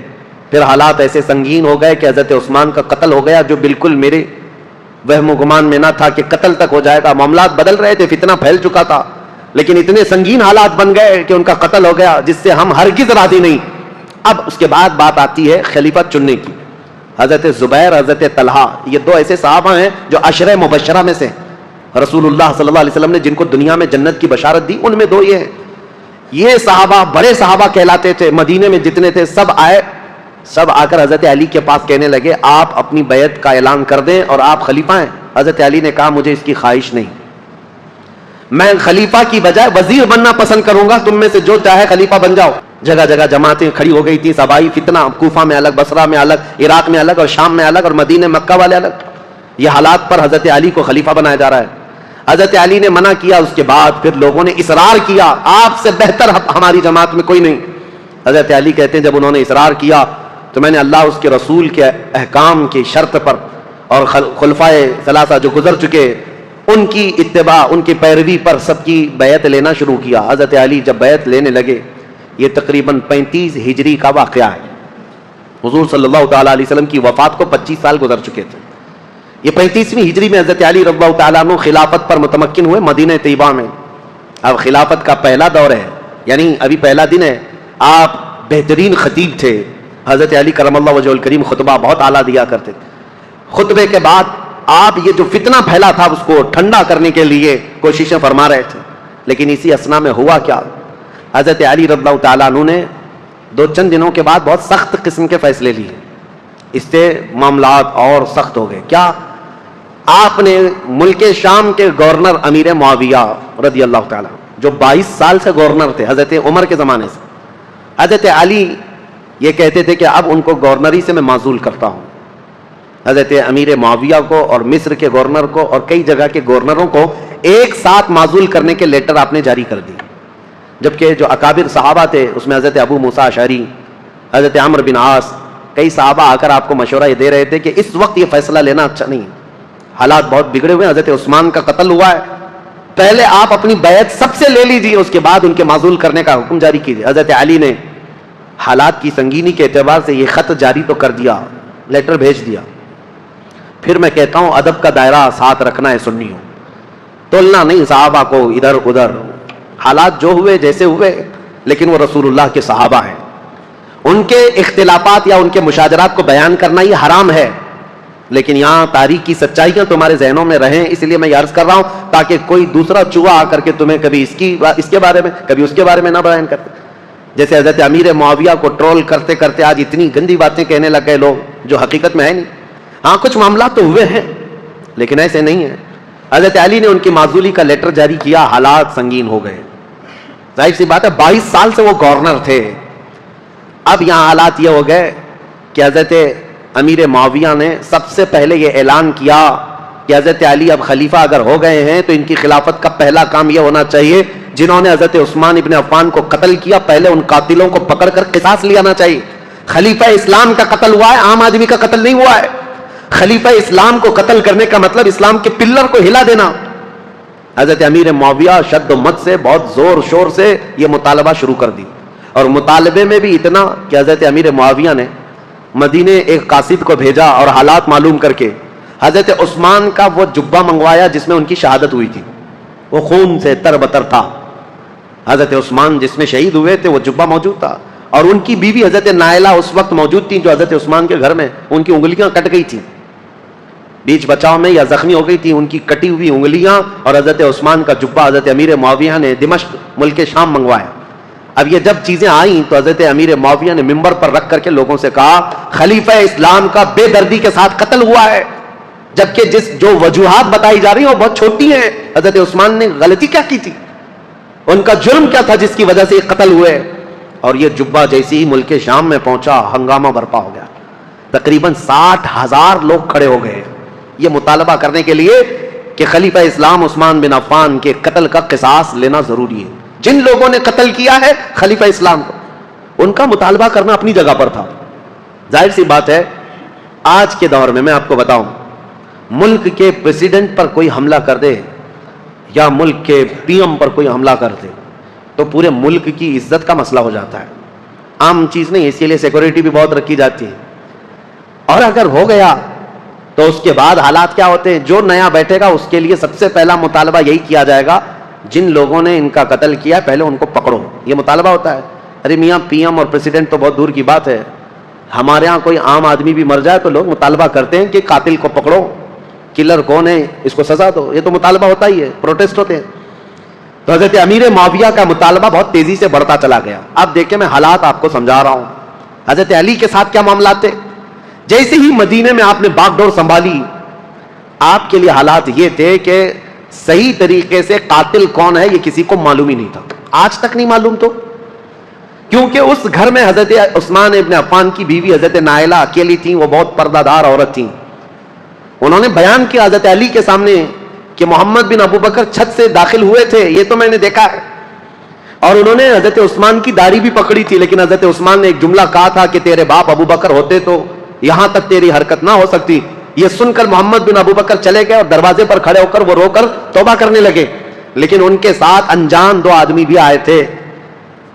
پھر حالات ایسے سنگین ہو گئے کہ حضرت عثمان کا قتل ہو گیا، جو بالکل میرے وہم و گمان میں نہ تھا کہ قتل تک ہو جائے گا. معاملات بدل رہے تھے، فتنہ پھیل چکا تھا، لیکن اتنے سنگین حالات بن گئے کہ ان کا قتل ہو گیا جس سے ہم ہرگز راضی نہیں. اب اس کے بعد بات آتی ہے خلیفت چننے کی. حضرت زبیر، حضرت طلحہ، یہ 2 ایسے صحابہ ہیں جو عشرہ مبشرہ میں سے رسول اللہ صلی اللہ علیہ وسلم نے جن کو دنیا میں جنت کی بشارت دی، ان میں 2 یہ ہیں. یہ صحابہ بڑے صحابہ کہلاتے تھے، مدینے میں جتنے تھے سب آئے، سب آ کر حضرت علی کے پاس کہنے لگے آپ اپنی بیعت کا اعلان کر دیں اور آپ خلیفہ ہیں. حضرت علی نے کہا مجھے اس کی خواہش نہیں، میں خلیفہ کی بجائے وزیر بننا پسند کروں گا، تم میں سے جو چاہے خلیفہ بن جاؤ. جگہ جگہ جماعتیں کھڑی ہو گئی تھی، سبائی فتنہ، کوفہ میں الگ، بصرہ میں الگ، عراق میں الگ، اور شام میں الگ، اور مدینہ مکہ والے الگ. یہ حالات پر حضرت علی کو خلیفہ بنایا جا رہا ہے. حضرت علی نے منع کیا، اس کے بعد پھر لوگوں نے اصرار کیا آپ سے بہتر ہماری جماعت میں کوئی نہیں. حضرت علی کہتے ہیں جب انہوں نے اصرار کیا تو میں نے اللہ اس کے رسول کے احکام کی شرط پر اور خلفائے ثلاثہ جو گزر چکے ان کی اتباع، ان کی پیروی پر سب کی بیعت لینا شروع کیا. حضرت علی جب بیعت لینے لگے، یہ تقریباً 35 ہجری کا واقعہ ہے. حضور صلی اللہ تعالیٰ علیہ وسلم کی وفات کو 25 سال گزر چکے تھے. یہ 35ویں ہجری میں حضرت علی رضی اللہ تعالیٰ عنہ خلافت پر متمکن ہوئے مدینہ طیبہ میں. اب خلافت کا پہلا دور ہے، یعنی ابھی پہلا دن ہے. آپ بہترین خطیب تھے. حضرت علی کرم اللہ وجہہ الکریم خطبہ بہت اعلیٰ دیا کرتے تھے. خطبے کے بعد آپ یہ جو فتنہ پھیلا تھا اس کو ٹھنڈا کرنے کے لیے کوششیں فرما رہے تھے. لیکن اسی اسنا میں ہوا کیا، حضرت علی رضی اللہ تعالیٰ عنہ نے چند دنوں کے بعد بہت سخت قسم کے فیصلے لیے. اس سے معاملات اور سخت ہو گئے. کیا؟ آپ نے ملک شام کے گورنر امیر معاویہ رضی اللہ تعالیٰ جو 22 سال سے گورنر تھے حضرت عمر کے زمانے سے، حضرت علی یہ کہتے تھے کہ اب ان کو گورنری سے میں معزول کرتا ہوں. حضرت امیر معاویہ کو اور مصر کے گورنر کو اور کئی جگہ کے گورنروں کو ایک ساتھ معزول کرنے کے لیٹر آپ نے جاری کر دیے. جبکہ جو اکابر صحابہ تھے اس میں حضرت ابو موسیٰ اشعری، حضرت عمرو بن عاص، کئی صحابہ آ کر آپ کو مشورہ یہ دے رہے تھے کہ اس وقت یہ فیصلہ لینا اچھا نہیں، حالات بہت بگڑے ہوئے. حضرت عثمان کا قتل ہوا ہے، پہلے آپ اپنی بیعت سب سے لے لیجیے، اس کے بعد ان کے معزول کرنے کا حکم جاری کیجیے. حضرت علی نے حالات کی سنگینی کے اعتبار سے یہ خط جاری تو کر دیا، لیٹر بھیج دیا. پھر میں کہتا ہوں ادب کا دائرہ ساتھ رکھنا ہے سنیوں، تولنا نہیں صحابہ کو ادھر ادھر. حالات جو ہوئے جیسے ہوئے، لیکن وہ رسول اللہ کے صحابہ ہیں. ان کے اختلافات یا ان کے مشاجرات کو بیان کرنا یہ حرام ہے، لیکن یہاں تاریخ کی سچائیاں تمہارے ذہنوں میں رہیں، اس لیے میں یہ عرض کر رہا ہوں تاکہ کوئی دوسرا چوہا آ کر کے تمہیں کبھی اس کے بارے میں کبھی اس کے بارے میں نہ بیان کرتے. جیسے حضرت امیر معاویہ کو ٹرول کرتے کرتے آج اتنی گندی باتیں کہنے لگ گئے لوگ جو حقیقت میں ہے نہیں. ہاں کچھ معاملات تو ہوئے ہیں لیکن ایسے نہیں ہیں. حضرت علی نے ان کی معزولی کا لیٹر جاری کیا، حالات سنگین ہو گئے. ظاہر سی بات ہے 22 سال سے وہ گورنر تھے. اب یہاں حالات یہ ہو گئے کہ حضرت امیر معاویہ نے سب سے پہلے یہ اعلان کیا کہ حضرت علی اب خلیفہ اگر ہو گئے ہیں تو ان کی خلافت کا پہلا کام یہ ہونا چاہیے جنہوں نے حضرت عثمان ابن عفان کو قتل کیا پہلے ان قاتلوں کو پکڑ کر قصاص لینا چاہیے. خلیفہ اسلام کا قتل ہوا ہے، عام آدمی کا قتل نہیں ہوا ہے. خلیفہ اسلام کو قتل کرنے کا مطلب اسلام کے پلر کو ہلا دینا. حضرت امیر معاویہ شد و مت سے بہت زور شور سے یہ مطالبہ شروع کر دی، اور مطالبے میں بھی اتنا کہ حضرت امیر معاویہ نے مدینے ایک قاصد کو بھیجا اور حالات معلوم کر کے حضرت عثمان کا وہ جبہ منگوایا جس میں ان کی شہادت ہوئی تھی. وہ خون سے تر بتر تھا. حضرت عثمان جس میں شہید ہوئے تھے وہ جبہ موجود تھا، اور ان کی بیوی حضرت نائلہ اس وقت موجود تھی جو حضرت عثمان کے گھر میں ان کی انگلیاں کٹ گئی تھیں، بیچ بچاؤ میں یا زخمی ہو گئی تھی. ان کی کٹی ہوئی انگلیاں اور حضرت عثمان کا جبہ حضرت امیر معاویہ نے دمشق ملک شام منگوایا. اب یہ جب چیزیں آئیں تو حضرت امیر معاویہ نے منبر پر رکھ کر کے لوگوں سے کہا خلیفہ اسلام کا بے دردی کے ساتھ قتل ہوا ہے، جبکہ جو وجوہات بتائی جا رہی ہیں وہ بہت چھوٹی ہیں. حضرت عثمان نے غلطی کیا کی تھی، ان کا جرم کیا تھا جس کی وجہ سے یہ قتل ہوئے. اور یہ جبہ جیسے ہی ملک شام میں پہنچا ہنگامہ برپا ہو گیا. تقریباً 60,000 لوگ کھڑے ہو گئے یہ مطالبہ کرنے کے لیے کہ خلیفہ اسلام عثمان بن عفان کے قتل کا قصاص لینا ضروری ہے. جن لوگوں نے قتل کیا ہے خلیفہ اسلام کو، ان کا مطالبہ کرنا اپنی جگہ پر تھا. ظاہر سی بات ہے آج کے دور میں آپ کو بتاؤں، ملک کے پریزیڈنٹ پر کوئی حملہ کر دے یا ملک کے پی ایم پر کوئی حملہ کر دے تو پورے ملک کی عزت کا مسئلہ ہو جاتا ہے. عام چیز نہیں، اسی لیے سیکورٹی بھی بہت رکھی جاتی ہے. اور اگر ہو گیا تو اس کے بعد حالات کیا ہوتے ہیں؟ جو نیا بیٹھے گا اس کے لیے سب سے پہلا مطالبہ یہی کیا جائے گا جن لوگوں نے ان کا قتل کیا پہلے ان کو پکڑو. یہ مطالبہ ہوتا ہے. ارے میاں پی ایم اور پریزیڈنٹ تو بہت دور کی بات ہے، ہمارے ہاں کوئی عام آدمی بھی مر جائے تو لوگ مطالبہ کرتے ہیں کہ قاتل کو پکڑو، کلر کون ہے اس کو سزا دو. یہ تو مطالبہ ہوتا ہی ہے، پروٹیسٹ ہوتے ہیں. تو حضرت امیر معاویہ کا مطالبہ بہت تیزی سے بڑھتا چلا گیا. اب دیکھیں میں حالات آپ کو سمجھا رہا ہوں. حضرت علی کے ساتھ کیا معاملات تھے؟ جیسے ہی مدینے میں آپ نے باغ ڈور سنبھالی، آپ کے لیے حالات یہ تھے کہ صحیح طریقے سے قاتل کون ہے یہ کسی کو معلوم ہی نہیں تھا. آج تک نہیں معلوم، تو کیونکہ اس گھر میں حضرت عثمان ابن عفان کی بیوی حضرت نائلہ اکیلی تھیں. وہ بہت پردہ دار عورت تھیں. انہوں نے بیان کیا حضرت علی کے سامنے کہ محمد بن ابو بکر چھت سے داخل ہوئے تھے، یہ تو میں نے دیکھا ہے. اور انہوں نے حضرت عثمان کی داڑھی بھی پکڑی تھی، لیکن حضرت عثمان نے ایک جملہ کہا تھا کہ تیرے باپ ابو بکر ہوتے تو یہاں تک تیری حرکت نہ ہو سکتی۔ یہ سن کر محمد بن ابو بکر چلے گئے اور دروازے پر کھڑے ہو کر وہ رو کر توبہ کرنے لگے، لیکن ان کے ساتھ انجان دو آدمی بھی آئے تھے،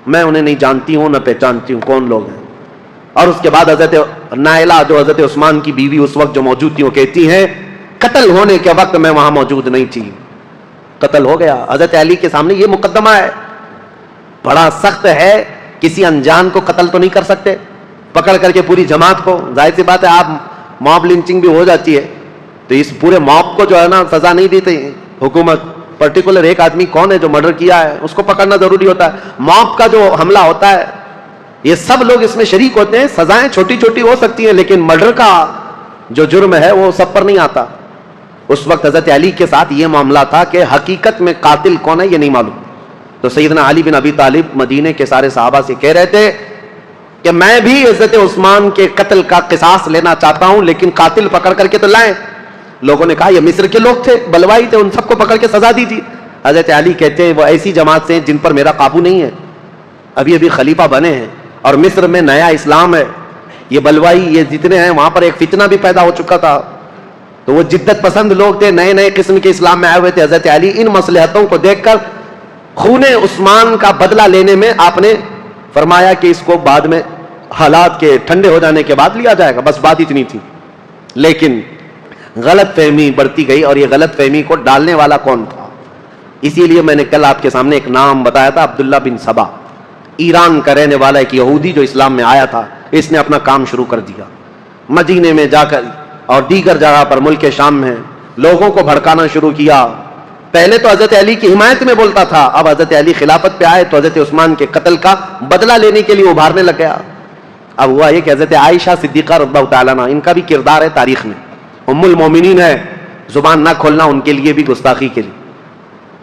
میں انہیں نہیں جانتی ہوں نہ پہچانتی ہوں کون لوگ ہیں۔ اور اس کے بعد حضرت نائلہ جو حضرت عثمان کی بیوی اس وقت جو موجود تھی وہ کہتی ہیں قتل ہونے کے وقت میں وہاں موجود نہیں تھی، قتل ہو گیا۔ حضرت علی کے سامنے یہ مقدمہ ہے، بڑا سخت ہے، کسی انجان کو قتل تو نہیں کر سکتے پکڑ کر کے پوری جماعت کو، ظاہر سی بات ہے آپ موب لنچنگ بھی ہو جاتی ہے، تو اس پورے موب کو جو ہے نا سزا نہیں دیتے حکومت، پرٹیکولر ایک آدمی کون ہے جو مرڈر کیا ہے اس کو پکڑنا ضروری ہوتا ہے۔ موب کا جو حملہ ہوتا ہے یہ سب لوگ اس میں شریک ہوتے ہیں، سزائیں چھوٹی چھوٹی ہو سکتی ہیں لیکن مرڈر کا جو جرم ہے وہ سب پر نہیں آتا۔ اس وقت حضرت علی کے ساتھ یہ معاملہ تھا کہ حقیقت میں قاتل کون ہے یہ نہیں معلوم، تو سیدنا علی بن ابی طالب مدینے کے سارے صحابہ سے کہہ رہے تھے کہ میں بھی حضرت عثمان کے قتل کا قصاص لینا چاہتا ہوں، لیکن قاتل پکڑ کر کے تو لائیں۔ لوگوں نے کہا یہ مصر کے لوگ تھے، بلوائی تھے، ان سب کو پکڑ کے سزا دیجیے۔ حضرت علی کہتے ہیں وہ ایسی جماعت سے جن پر میرا قابو نہیں ہے، ابھی ابھی خلیفہ بنے ہیں اور مصر میں نیا اسلام ہے، یہ بلوائی یہ جتنے ہیں وہاں پر ایک فتنہ بھی پیدا ہو چکا تھا، تو وہ جدت پسند لوگ تھے، نئے نئے قسم کے اسلام میں آئے ہوئے تھے۔ حضرت علی ان مصلحتوں کو دیکھ کر خون عثمان کا بدلہ لینے میں آپ نے فرمایا کہ اس کو بعد میں حالات کے ٹھنڈے ہو جانے کے بعد لیا جائے گا، بس بات اتنی تھی۔ لیکن غلط فہمی بڑھتی گئی، اور یہ غلط فہمی کو ڈالنے والا کون تھا؟ اسی لیے میں نے کل آپ کے سامنے ایک نام بتایا تھا، عبداللہ بن سبا، ایران کا رہنے والا ایک یہودی جو اسلام میں آیا تھا، اس نے اپنا کام شروع کر دیا، مدینے میں جا کر اور دیگر جگہ پر ملک شام میں لوگوں کو بھڑکانا شروع کیا۔ پہلے تو حضرت علی کی حمایت میں بولتا تھا، اب حضرت علی خلافت پہ آئے تو حضرت عثمان کے قتل کا بدلہ لینے کے لیے ابھارنے لگ گیا۔ اب ہوا یہ کہ حضرت عائشہ صدیقہ رضی اللہ تعالیٰ عنہ، ان کا بھی کردار ہے تاریخ میں، ام المومنین ہے، زبان نہ کھولنا ان کے لیے بھی گستاخی کے لیے،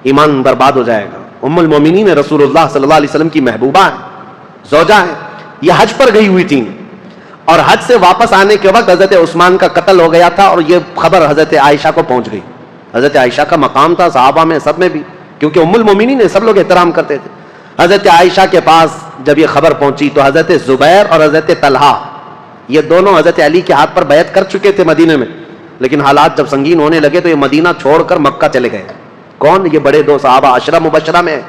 ایمان برباد ہو جائے گا۔ ام المومنین رسول اللہ صلی اللہ علیہ وسلم کی محبوبہ ہے، زوجہ ہے، یہ حج پر گئی ہوئی تھیں، اور حج سے واپس آنے کے وقت حضرت عثمان کا قتل ہو گیا تھا، اور یہ خبر حضرت عائشہ کو پہنچ گئی۔ حضرت عائشہ کا مقام تھا صحابہ میں سب میں بھی، کیونکہ ام المومنین نے سب لوگ احترام کرتے تھے۔ حضرت عائشہ کے پاس جب یہ خبر پہنچی تو حضرت زبیر اور حضرت طلحہ یہ دونوں حضرت علی کے ہاتھ پر بیعت کر چکے تھے مدینے میں، لیکن حالات جب سنگین ہونے لگے تو یہ مدینہ چھوڑ کر مکہ چلے گئے۔ کون؟ یہ بڑے دو صحابہ عشرہ مبشرہ میں،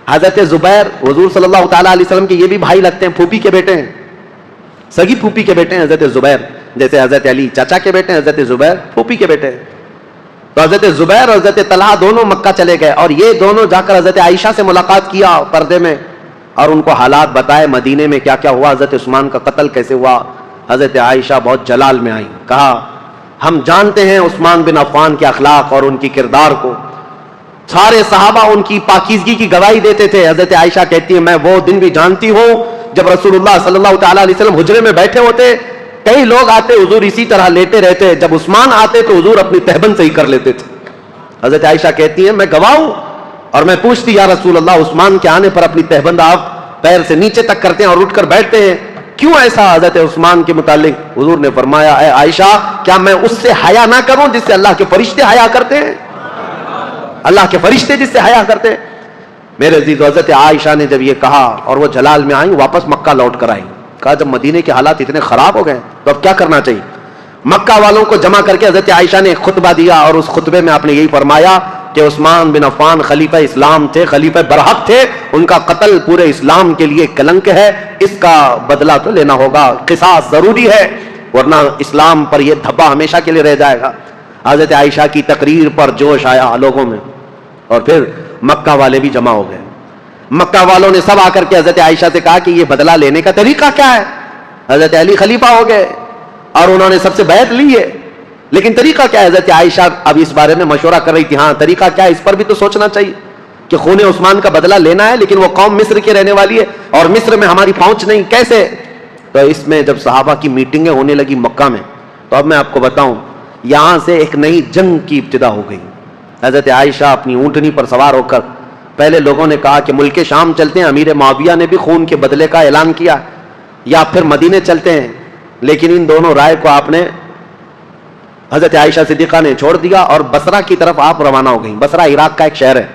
حضرت زبیر حضور صلی اللہ تعالیٰ علیہ وسلم کے یہ بھی بھائی لگتے ہیں، پھوپھی کے بیٹے ہیں، سگی پھوپھی کے بیٹے ہیں حضرت زبیر، جیسے حضرت علی چاچا کے بیٹے ہیں، حضرت زبیر پھوپھی کے بیٹے ہیں۔ تو حضرت زبیر اور حضرت طلحہ دونوں مکہ چلے گئے، اور یہ دونوں جا کر حضرت عائشہ سے ملاقات کیا پردے میں، اور ان کو حالات بتائے مدینے میں کیا کیا ہوا، حضرت عثمان کا قتل کیسے ہوا۔ حضرت عائشہ بہت جلال میں آئیں، کہا ہم جانتے ہیں عثمان بن عفان کے اخلاق اور ان کی کردار کو، سارے صحابہ ان کی پاکیزگی کی گواہی دیتے تھے۔ حضرت عائشہ کہتی ہے میں وہ دن بھی جانتی ہوں جب رسول اللہ صلی اللہ تعالیٰ علیہ وسلم حجرے میں بیٹھے ہوتے، کئی لوگ آتے حضور اسی طرح لیٹے رہتے، جب عثمان آتے تو حضور اپنی تہبند سے ہی کر لیتے تھے۔ حضرت عائشہ کہتی ہیں میں گواہ ہوں، اور میں پوچھتی یا رسول اللہ عثمان کے آنے پر اپنی تہبند آپ پیر سے نیچے تک کرتے ہیں اور اٹھ کر بیٹھتے ہیں، کیوں ایسا؟ حضرت عثمان کے متعلق حضور نے فرمایا اے عائشہ کیا میں اس سے حیا نہ کروں جس سے اللہ کے فرشتے حیا کرتے ہیں؟ اللہ کے فرشتے جس سے حیا کرتے ہیں۔ میرے عزیز، حضرت عائشہ نے جب یہ کہا اور وہ جلال میں آئیں، واپس مکہ لوٹ کر آئیں، کہا جب مدینے کے حالات اتنے خراب ہو گئے تو اب کیا کرنا چاہیے؟ مکہ والوں کو جمع کر کے حضرت عائشہ نے ایک خطبہ دیا، اور اس خطبے میں آپ نے یہی فرمایا کہ عثمان بن عفان خلیفہ اسلام تھے، خلیفہ برحق تھے، ان کا قتل پورے اسلام کے لیے کلنک ہے، اس کا بدلہ تو لینا ہوگا، قصاص ضروری ہے، ورنہ اسلام پر یہ دھبا ہمیشہ کے لیے رہ جائے گا۔ حضرت عائشہ کی تقریر پر جوش آیا لوگوں میں، اور پھر مکہ والے بھی جمع ہو گئے۔ مکہ والوں نے سب آ کر کے حضرت عائشہ سے کہا کہ یہ بدلہ لینے کا طریقہ کیا ہے؟ حضرت علی خلیفہ ہو گئے اور انہوں نے سب سے بیعت لی ہے، لیکن طریقہ کیا ہے؟ حضرت عائشہ اب اس بارے میں مشورہ کر رہی تھی، ہاں طریقہ کیا ہے اس پر بھی تو سوچنا چاہیے کہ خون عثمان کا بدلہ لینا ہے، لیکن وہ قوم مصر کی رہنے والی ہے اور مصر میں ہماری پہنچ نہیں، کیسے؟ تو اس میں جب صحابہ کی میٹنگیں ہونے لگی مکہ میں، تو اب میں آپ کو بتاؤں یہاں سے ایک نئی جنگ کی ابتدا ہو گئی۔ حضرت عائشہ اپنی اونٹنی پر سوار ہو کر، پہلے لوگوں نے کہا کہ ملک شام چلتے ہیں، امیر معاویہ نے بھی خون کے بدلے کا اعلان کیا، یا پھر مدینے چلتے ہیں، لیکن ان دونوں رائے کو آپ نے حضرت عائشہ صدیقہ نے چھوڑ دیا اور بصرہ کی طرف آپ روانہ ہو گئیں۔ بصرہ عراق کا ایک شہر ہے،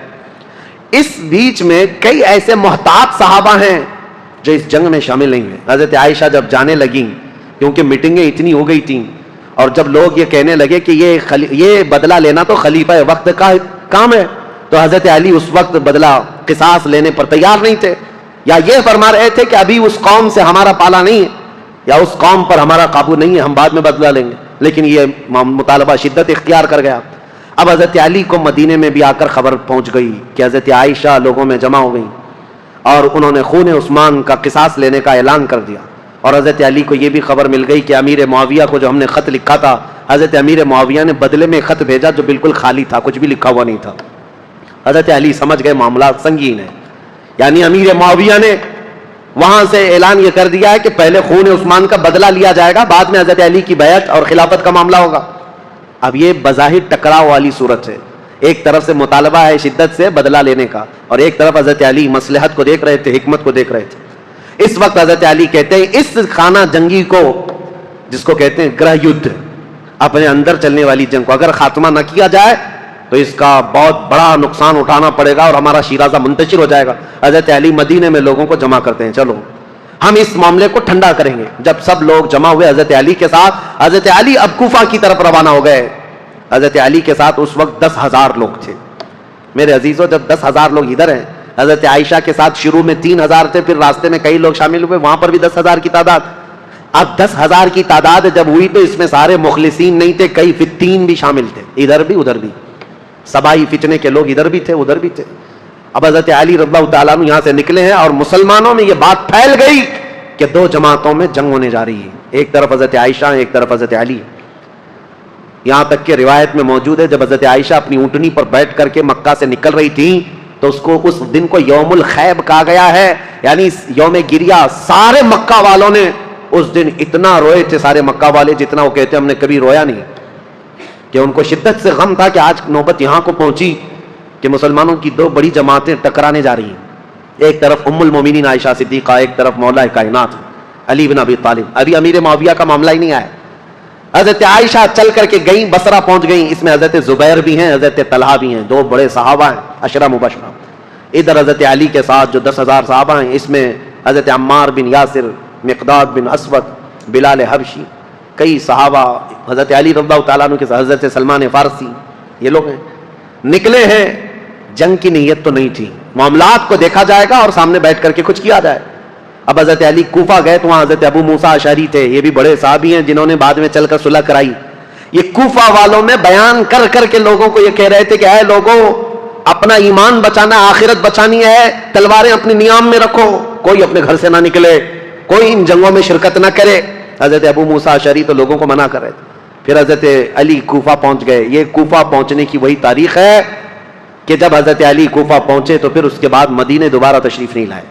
اس بیچ میں کئی ایسے محتاط صحابہ ہیں جو اس جنگ میں شامل نہیں ہیں. حضرت عائشہ جب جانے لگیں, کیونکہ میٹنگیں اتنی ہو گئی تھیں, اور جب لوگ یہ کہنے لگے کہ یہ بدلہ لینا تو خلیفہ وقت کا کام ہے, تو حضرت علی اس وقت بدلہ قصاص لینے پر تیار نہیں تھے, یا یہ فرما رہے تھے کہ ابھی اس قوم سے ہمارا پالا نہیں ہے, یا اس قوم پر ہمارا قابو نہیں ہے, ہم بعد میں بدلہ لیں گے. لیکن یہ مطالبہ شدت اختیار کر گیا. اب حضرت علی کو مدینے میں بھی آ کر خبر پہنچ گئی کہ حضرت عائشہ لوگوں میں جمع ہو گئی, اور انہوں نے خون عثمان کا قصاص لینے کا اعلان کر دیا. اور حضرت علی کو یہ بھی خبر مل گئی کہ امیر معاویہ کو جو ہم نے خط لکھا تھا, حضرت امیر معاویہ نے بدلے میں خط بھیجا جو بالکل خالی تھا, کچھ بھی لکھا ہوا نہیں تھا. حضرت علی سمجھ گئے معاملات سنگین ہے, یعنی امیر معاویہ نے وہاں سے اعلان یہ کر دیا ہے کہ پہلے خون عثمان کا بدلہ لیا جائے گا, بعد میں حضرت علی کی بیعت اور خلافت کا معاملہ ہوگا. اب یہ بظاہر ٹکراؤ والی صورت ہے, ایک طرف سے مطالبہ ہے شدت سے بدلہ لینے کا, اور ایک طرف حضرت علی مصلحت کو دیکھ رہے تھے, حکمت کو دیکھ رہے تھے. اس وقت حضرت علی کہتے ہیں اس خانہ جنگی کو, جس کو کہتے ہیں گرہ یدھ, اپنے اندر چلنے والی جنگ کو اگر خاتمہ نہ کیا جائے تو اس کا بہت بڑا نقصان اٹھانا پڑے گا اور ہمارا شیرازہ منتشر ہو جائے گا. حضرت علی مدینے میں لوگوں کو جمع کرتے ہیں, چلو ہم اس معاملے کو ٹھنڈا کریں گے. جب سب لوگ جمع ہوئے حضرت علی کے ساتھ, حضرت علی اب کوفہ کی طرف روانہ ہو گئے. حضرت علی کے ساتھ اس وقت 10,000 لوگ تھے. میرے عزیزوں, جب 10,000 لوگ ادھر ہیں, حضرت عائشہ کے ساتھ شروع میں 3,000 تھے, پھر راستے میں کئی لوگ شامل ہوئے, وہاں پر بھی 10,000 کی تعداد. اب 10,000 کی تعداد جب ہوئی تو اس میں سارے مخلصین نہیں تھے, کئی فتین بھی شامل تھے, ادھر بھی ادھر بھی, سبائی فتنے کے لوگ ادھر بھی تھے ادھر بھی تھے. اب حضرت علی رضی اللہ تعالیٰ عنہ یہاں سے نکلے ہیں, اور مسلمانوں میں یہ بات پھیل گئی کہ 2 جماعتوں میں جنگ ہونے جا رہی ہے, ایک طرف حضرت عائشہ ایک طرف حضرت علی. یہاں تک کہ روایت میں موجود ہے جب حضرت عائشہ اپنی اونٹنی پر بیٹھ کر کے مکہ سے نکل رہی تھی تو اس دن کو یوم الخیب کہا گیا ہے, یعنی یوم گریا. سارے مکہ والوں نے اس دن اتنا روئے تھے, سارے مکہ والے جتنا وہ کہتے ہم نے کبھی رویا نہیں, کہ ان کو شدت سے غم تھا کہ آج نوبت یہاں کو پہنچی کہ مسلمانوں کی 2 بڑی جماعتیں ٹکرانے جا رہی ہیں. ایک طرف ام المومنین عائشہ صدیقہ, ایک طرف مولا کائنات علی بن ابی طالب. ابھی امیر معاویہ کا معاملہ ہی نہیں آیا. حضرت عائشہ چل کر کے گئیں, بصرہ پہنچ گئیں. اس میں حضرت زبیر بھی ہیں, حضرت طلحہ بھی ہیں, 2 بڑے صحابہ ہیں, عشرہ مبشرہ. ادھر حضرت علی کے ساتھ جو 10,000 صحابہ ہیں, اس میں حضرت عمار بن یاسر, مقداد بن اسود, بلال حبشی, کئی صحابہ, حضرت علی رضی اللہ تعالیٰ عنہ کے ساتھ حضرت سلمان فارسی, یہ لوگ ہیں. نکلے ہیں, جنگ کی نیت تو نہیں تھی, معاملات کو دیکھا جائے گا اور سامنے بیٹھ کر کے کچھ کیا جائے. اب حضرت علی کوفہ گئے تو وہاں حضرت ابو موسیٰ اشعری تھے, یہ بھی بڑے صحابی ہیں جنہوں نے بعد میں چل کر صلح کرائی. یہ کوفہ والوں میں بیان کر کر کے لوگوں کو یہ کہہ رہے تھے کہ اے لوگوں, اپنا ایمان بچانا, آخرت بچانی ہے, تلواریں اپنے نیام میں رکھو, کوئی اپنے گھر سے نہ نکلے, کوئی ان جنگوں میں شرکت نہ کرے. حضرت ابو موسیٰ اشعری تو لوگوں کو منع کر رہے تھے. پھر حضرت علی کوفہ پہنچ گئے. یہ کوفہ پہنچنے کی وہی تاریخ ہے کہ جب حضرت علی کوفہ پہنچے تو پھر اس کے بعد مدینے دوبارہ تشریف نہیں لائے.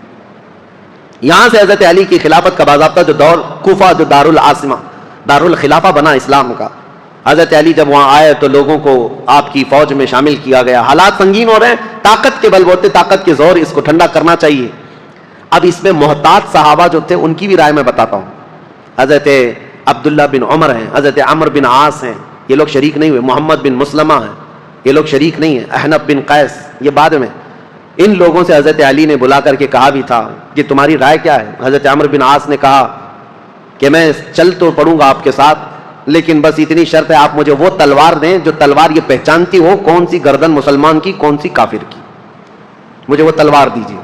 یہاں سے حضرت علی کی خلافت کا باضابطہ جو دور, کوفہ جو دار العاصمہ, دار الخلافہ بنا اسلام کا, حضرت علی جب وہاں آئے تو لوگوں کو آپ کی فوج میں شامل کیا گیا. حالات سنگین ہو رہے ہیں, طاقت کے بل بوتے, طاقت کے زور, اس کو ٹھنڈا کرنا چاہیے. اب اس میں محتاط صحابہ جو تھے ان کی بھی رائے میں بتاتا ہوں. حضرت عبداللہ بن عمر ہیں, حضرت عمر بن عاص ہیں, یہ لوگ شریک نہیں ہوئے. محمد بن مسلمہ ہیں, یہ لوگ شریک نہیں ہیں. احنف بن قیس, یہ بعد میں. ان لوگوں سے حضرت علی نے بلا کر کے کہا بھی تھا کہ تمہاری رائے کیا ہے. حضرت عمر بن عاص نے کہا کہ میں چل تو پڑوں گا آپ کے ساتھ, لیکن بس اتنی شرط ہے, آپ مجھے وہ تلوار دیں جو تلوار یہ پہچانتی ہو کون سی گردن مسلمان کی کون سی کافر کی. مجھے وہ تلوار دیجیے,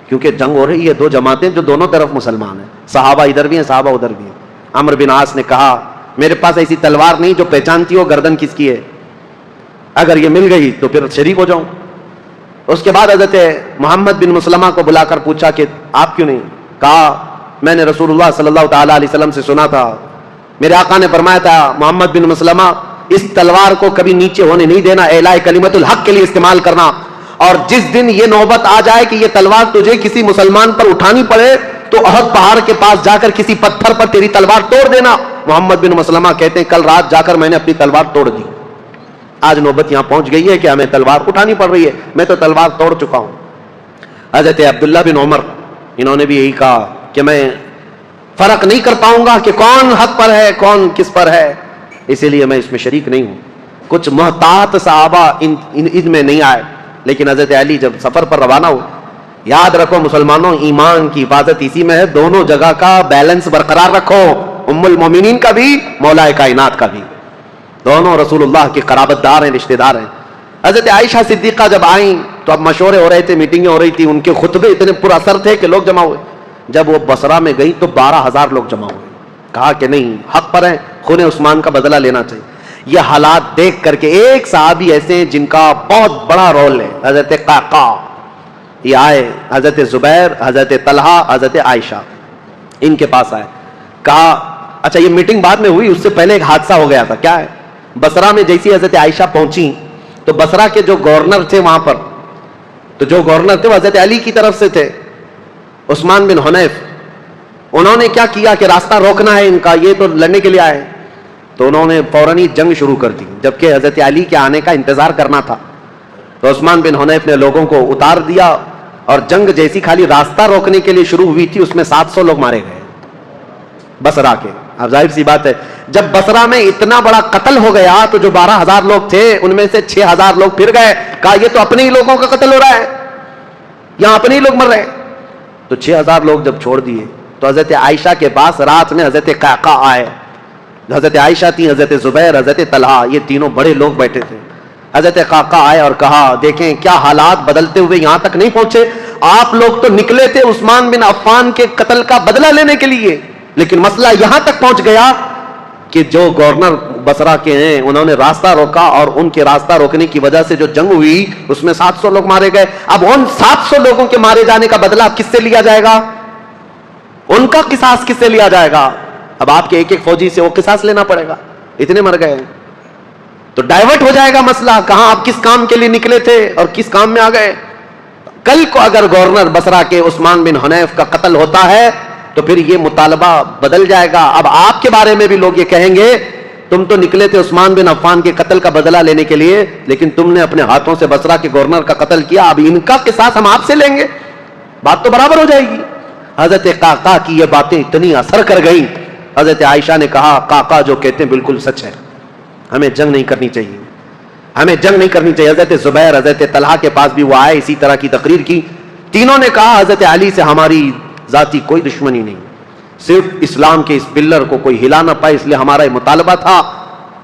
کیونکہ جنگ ہو رہی ہے, 2 جماعتیں جو دونوں طرف مسلمان ہیں, صحابہ ادھر بھی ہیں, صحابہ ادھر بھی ہیں. عمر بن عاص نے کہا میرے پاس ایسی تلوار نہیں جو پہچانتی ہو گردن کس کی ہے, اگر یہ مل گئی تو پھر شریک ہو جاؤں. اس کے بعد حضرت محمد بن مسلمہ کو بلا کر پوچھا کہ آپ کیوں نہیں. کہا میں نے رسول اللہ صلی اللہ تعالیٰ علیہ وسلم سے سنا تھا, میرے آقا نے فرمایا تھا محمد بن مسلمہ اس تلوار کو کبھی نیچے ہونے نہیں دینا, اعلاء کلمت الحق کے لیے استعمال کرنا, اور جس دن یہ نوبت آ جائے کہ یہ تلوار تجھے کسی مسلمان پر اٹھانی پڑے تو احد پہاڑ کے پاس جا کر کسی پتھر پر تیری تلوار توڑ دینا. محمد بن مسلمہ کہتے ہیں کل رات جا کر میں نے اپنی تلوار توڑ دی. آج نوبت یہاں پہنچ گئی ہے کہ ہمیں تلوار اٹھانی پڑ رہی ہے, میں تو تلوار توڑ چکا ہوں. حضرت عبداللہ بن عمر, انہوں نے بھی یہی کہا کہ میں فرق نہیں کر پاؤں گا کہ کون حق پر ہے کون کس پر ہے, اسی لیے میں اس میں شریک نہیں ہوں. کچھ محتاط صحابہ ان میں نہیں آئے. لیکن حضرت علی جب سفر پر روانہ ہو، یاد رکھو مسلمانوں، ایمان کی حفاظت اسی میں ہے، دونوں جگہ کا بیلنس برقرار رکھو، ام المومنین کا بھی، مولا کائنات کا بھی، دونوں رسول اللہ کے قرابت دار ہیں، رشتہ دار ہیں۔ حضرت عائشہ صدیقہ جب آئیں تو اب مشورے ہو رہے تھے، میٹنگیں ہو رہی تھی، ان کے خطبے اتنے پر اثر تھے کہ لوگ جمع ہوئے۔ جب وہ بصرہ میں گئی تو 12,000 لوگ جمع ہوئے، کہا کہ نہیں، حق پر ہیں، خون عثمان کا بدلہ لینا چاہیے۔ یہ حالات دیکھ کر کے ایک صحابی ایسے ہیں جن کا بہت بڑا رول ہے، حضرت قعقاع، یہ آئے، حضرت زبیر، حضرت طلحہ، حضرت عائشہ ان کے پاس آئے، کہا اچھا یہ میٹنگ بعد میں ہوئی، اس سے پہلے ایک حادثہ ہو گیا تھا، کیا ہے؟ بصرہ میں جیسی حضرت عائشہ پہنچی تو بصرہ کے جو گورنر تھے وہاں پر، تو جو گورنر تھے وہ حضرت علی کی طرف سے تھے، عثمان بن حنیف۔ انہوں نے کیا کیا کہ راستہ روکنا ہے ان کا، یہ تو لڑنے کے لیے آئے، تو انہوں نے فوراً ہی جنگ شروع کر دی، جبکہ حضرت علی کے آنے کا انتظار کرنا تھا۔ تو عثمان بن حنیف نے لوگوں کو اتار دیا، اور جنگ جیسی خالی راستہ روکنے کے لیے شروع ہوئی تھی، اس میں 700 لوگ مارے گئے بصرہ کے۔ اب ظاہر سی بات ہے، جب بصرہ میں اتنا بڑا قتل ہو گیا تو جو 12,000 لوگ تھے ان میں سے 6,000 لوگ پھر گئے، کہا یہ تو اپنے ہی لوگوں کا قتل ہو رہا ہے، یہاں اپنے ہی لوگ مر رہے ہیں۔ تو 6,000 لوگ جب چھوڑ دیے تو حضرت عائشہ کے پاس رات میں حضرت قعقاع آئے، حضرت عائشہ تھی، حضرت زبیر، حضرت طلحہ، یہ تینوں بڑے لوگ بیٹھے تھے۔ حضرت قعقاع آئے اور کہا دیکھیں کیا حالات بدلتے ہوئے یہاں تک نہیں پہنچے، آپ لوگ تو نکلے تھے عثمان بن عفان کے قتل کا بدلہ لینے کے لیے، لیکن مسئلہ یہاں تک پہنچ گیا کہ جو گورنر بصرہ کے ہیں انہوں نے راستہ روکا، اور ان کے راستہ روکنے کی وجہ سے جو جنگ ہوئی اس میں 700 لوگ مارے گئے۔ اب ان 700 لوگوں کے مارے جانے کا بدلہ کس سے لیا جائے گا؟ ان کا قصاص کس سے لیا جائے گا؟ اب آپ کے ایک ایک فوجی سے وہ قصاص لینا پڑے گا، اتنے مر گئے، تو ڈائیورٹ ہو جائے گا مسئلہ، کہاں آپ کس کام کے لیے نکلے تھے اور کس کام میں آ گئے۔ کل کو اگر گورنر بصرہ کے عثمان بن حنیف کا قتل ہوتا ہے تو پھر یہ مطالبہ بدل جائے گا، اب آپ کے بارے میں بھی لوگ یہ کہیں گے تم تو نکلے تھے عثمان بن عفان کے قتل کا بدلہ لینے کے لیے، لیکن تم نے اپنے ہاتھوں سے بصرہ کے گورنر کا قتل کیا، اب ان کا قصاص ہم آپ سے لیں گے، بات تو برابر ہو جائے گی۔ حضرت قعقاع کی یہ باتیں اتنی اثر کر گئیں، حضرت عائشہ نے کہا قعقاع جو کہتے ہیں بالکل سچ ہے، ہمیں جنگ نہیں کرنی چاہیے، ہمیں جنگ نہیں کرنی چاہیے۔ حضرت زبیر، حضرت طلحہ کے پاس بھی وہ آئے، اسی طرح کی تقریر کی، تینوں نے کہا حضرت علی سے ہماری ذاتی کوئی دشمنی نہیں، صرف اسلام کے اس پلر کو کوئی ہلا نہ پائے، اس لیے ہمارا یہ مطالبہ تھا،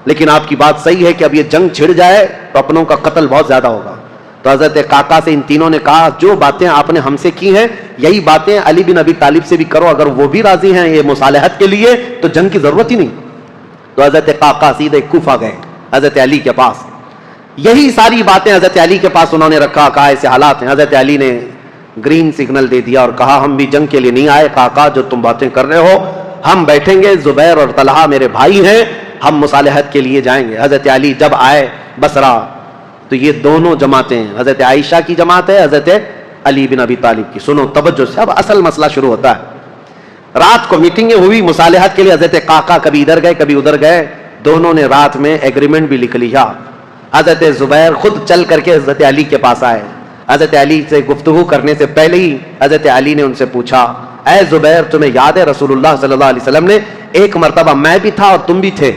لیکن آپ کی بات صحیح ہے کہ اب یہ جنگ چھڑ جائے تو اپنوں کا قتل بہت زیادہ ہوگا۔ تو حضرت قعقاع سے ان تینوں نے کہا جو باتیں آپ نے ہم سے کی ہیں یہی باتیں علی بن ابی طالب سے بھی کرو، اگر وہ بھی راضی ہیں یہ مصالحت کے لیے تو جنگ کی ضرورت ہی نہیں۔ تو حضرت قعقاع سیدھے کوفہ گئے حضرت علی کے پاس، یہی ساری باتیں حضرت علی کے پاس انہوں نے رکھا، کہا ایسے حالات ہیں۔ حضرت علی نے گرین سگنل دے دیا اور کہا ہم بھی جنگ کے لیے نہیں آئے قعقاع، جو تم باتیں کر رہے ہو ہم بیٹھیں گے، زبیر اور طلحہ میرے بھائی ہیں، ہم مصالحت کے لیے جائیں گے۔ حضرت علی جب آئے بصرہ تو یہ دونوں جماعتیں، حضرت عائشہ کی جماعت ہے، حضرت علی بن ابی طالب کی، سنو توجہ سے، اب اصل مسئلہ شروع ہوتا ہے۔ رات کو میٹنگیں ہوئی مصالحت کے لیے، حضرت قعقاع کبھی ادھر گئے کبھی ادھر گئے، دونوں نے رات میں ایگریمنٹ بھی لکھ لیا۔ حضرت زبیر خود چل کر کے حضرت علی کے پاس آئے، حضرت علی سے گفتگو کرنے سے پہلے ہی حضرت علی نے ان سے پوچھا اے زبیر تمہیں یاد ہے رسول اللہ صلی اللہ علیہ وسلم نے ایک مرتبہ میں بھی تھا اور تم بھی تھے،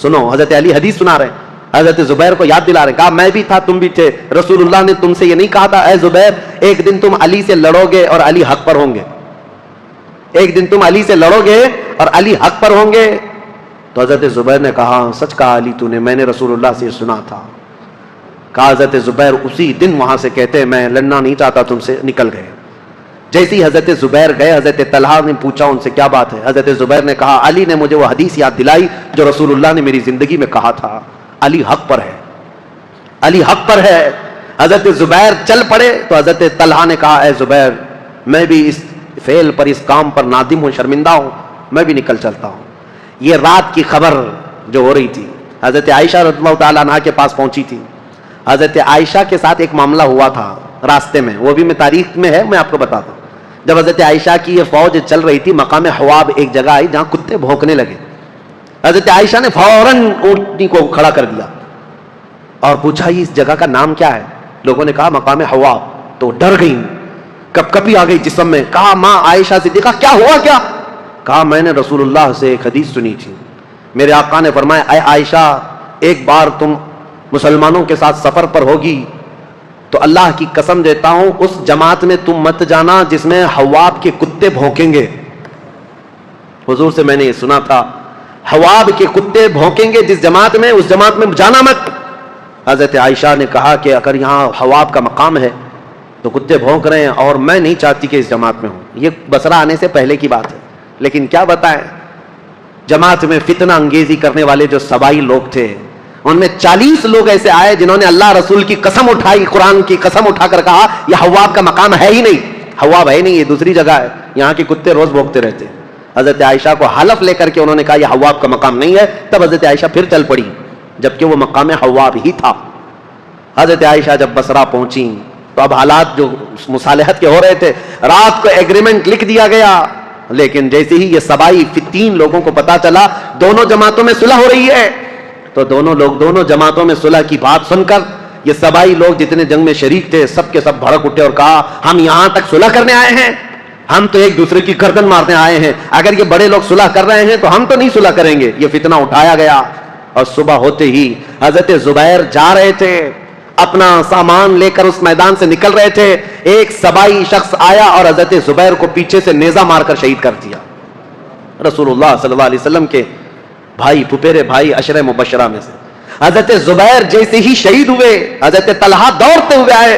سنو حضرت علی حدیث سنا رہے ہیں، حضرت زبیر کو یاد دلا رہے ہیں، کہا میں بھی تھا تم بھی تھے، رسول اللہ نے تم سے یہ نہیں کہا تھا اے زبیر ایک دن تم علی سے لڑو گے اور علی حق پر ہوں گے، ایک دن تم علی سے لڑو گے اور علی حق پر ہوں گے؟ تو حضرت زبیر نے کہا سچ کہا علی تو نے، میں نے رسول اللہ سے یہ سنا تھا۔ کہا حضرت زبیر اسی دن وہاں سے کہتے میں لڑنا نہیں چاہتا تم سے، نکل گئے۔ جیسے ہی حضرت زبیر گئے حضرت طلحہ نے پوچھا ان سے کیا بات ہے، حضرت زبیر نے کہا علی نے مجھے وہ حدیث یاد دلائی جو رسول اللہ نے میری زندگی میں کہا تھا، علی حق پر ہے، علی حق پر ہے۔ حضرت زبیر چل پڑے تو حضرت طلحہ نے کہا اے زبیر میں بھی اس فعل پر اس کام پر نادم ہوں، شرمندہ ہوں، میں بھی نکل چلتا ہوں۔ یہ رات کی خبر جو ہو رہی تھی حضرت عائشہ رضی اللہ تعالیٰ عنہا کے پاس پہنچی تھی۔ حضرت عائشہ کے ساتھ ایک معاملہ ہوا تھا راستے میں، وہ بھی میں تاریخ میں ہے میں آپ کو بتاتا ہوں۔ جب حضرت عائشہ کی یہ فوج چل رہی تھی مقام حواب ایک جگہ آئی جہاں کتے بھونکنے لگے، حضرت عائشہ نے فوراً اونٹنی کو کھڑا کر دیا اور پوچھا یہ اس جگہ کا نام کیا ہے؟ لوگوں نے کہا مقام حواب، تو ڈر گئی، کپ کپی آ گئی جسم میں۔ کہا ماں عائشہ صدیقہ کیا ہوا کیا؟ کہا میں نے رسول اللہ سے ایک حدیث سنی تھی، میرے آقا نے فرمایا اے عائشہ ایک بار تم مسلمانوں کے ساتھ سفر پر ہوگی تو اللہ کی قسم دیتا ہوں اس جماعت میں تم مت جانا جس میں حواب کے کتے بھونکیں گے. حضور سے میں نے یہ سنا تھا, حواب کے کتے بھونکیں گے جس جماعت میں, اس جماعت میں جانا مت. حضرت عائشہ نے کہا کہ اگر یہاں حواب کا مقام ہے تو کتے بھونک رہے ہیں اور میں نہیں چاہتی کہ اس جماعت میں ہوں. یہ بصرہ آنے سے پہلے کی بات ہے. لیکن کیا بتائیں, جماعت میں فتنہ انگیزی کرنے والے جو سبائی لوگ تھے, ان میں 40 لوگ ایسے آئے جنہوں نے اللہ رسول کی قسم اٹھائی, قرآن کی قسم اٹھا کر کہا یہ حواب کا مقام ہے ہی نہیں, حواب ہے نہیں, یہ دوسری جگہ ہے, یہاں کے کتے روز بھونکتے رہتے. حضرت عائشہ کو حلف لے کر کے انہوں نے کہا یہ حواب کا مقام نہیں ہے. تب حضرت عائشہ پھر چل پڑی جبکہ وہ مقام حواب ہی تھا. حضرت عائشہ جب بصرہ پہنچی تو اب حالات جو مصالحت کے ہو رہے تھے, رات کو ایگریمنٹ لکھ دیا گیا, لیکن جیسے ہی یہ سبائی 3 لوگوں کو پتا چلا دونوں جماعتوں میں صلح ہو رہی ہے, تو دونوں جماعتوں میں صلح کی بات سن کر یہ سبائی لوگ جتنے جنگ میں شریک تھے سب کے سب بھڑک اٹھے اور کہا ہم یہاں تک صلح کرنے آئے ہیں, ہم تو ایک دوسرے کی گردن مارنے آئے ہیں, اگر یہ بڑے لوگ صلح کر رہے ہیں تو ہم تو نہیں صلح کریں گے. یہ فتنہ اٹھایا گیا اور صبح ہوتے ہی حضرت زبیر جا رہے تھے, اپنا سامان لے کر اس میدان سے نکل رہے تھے, ایک سبائی شخص آیا اور حضرت زبیر کو پیچھے سے نیزہ مار کر شہید کر دیا. رسول اللہ صلی اللہ علیہ وسلم کے بھائی, پھپھیرے بھائی, عشرہ مبشرہ میں سے حضرت زبیر جیسے ہی شہید ہوئے, حضرت طلحہ دوڑتے ہوئے آئے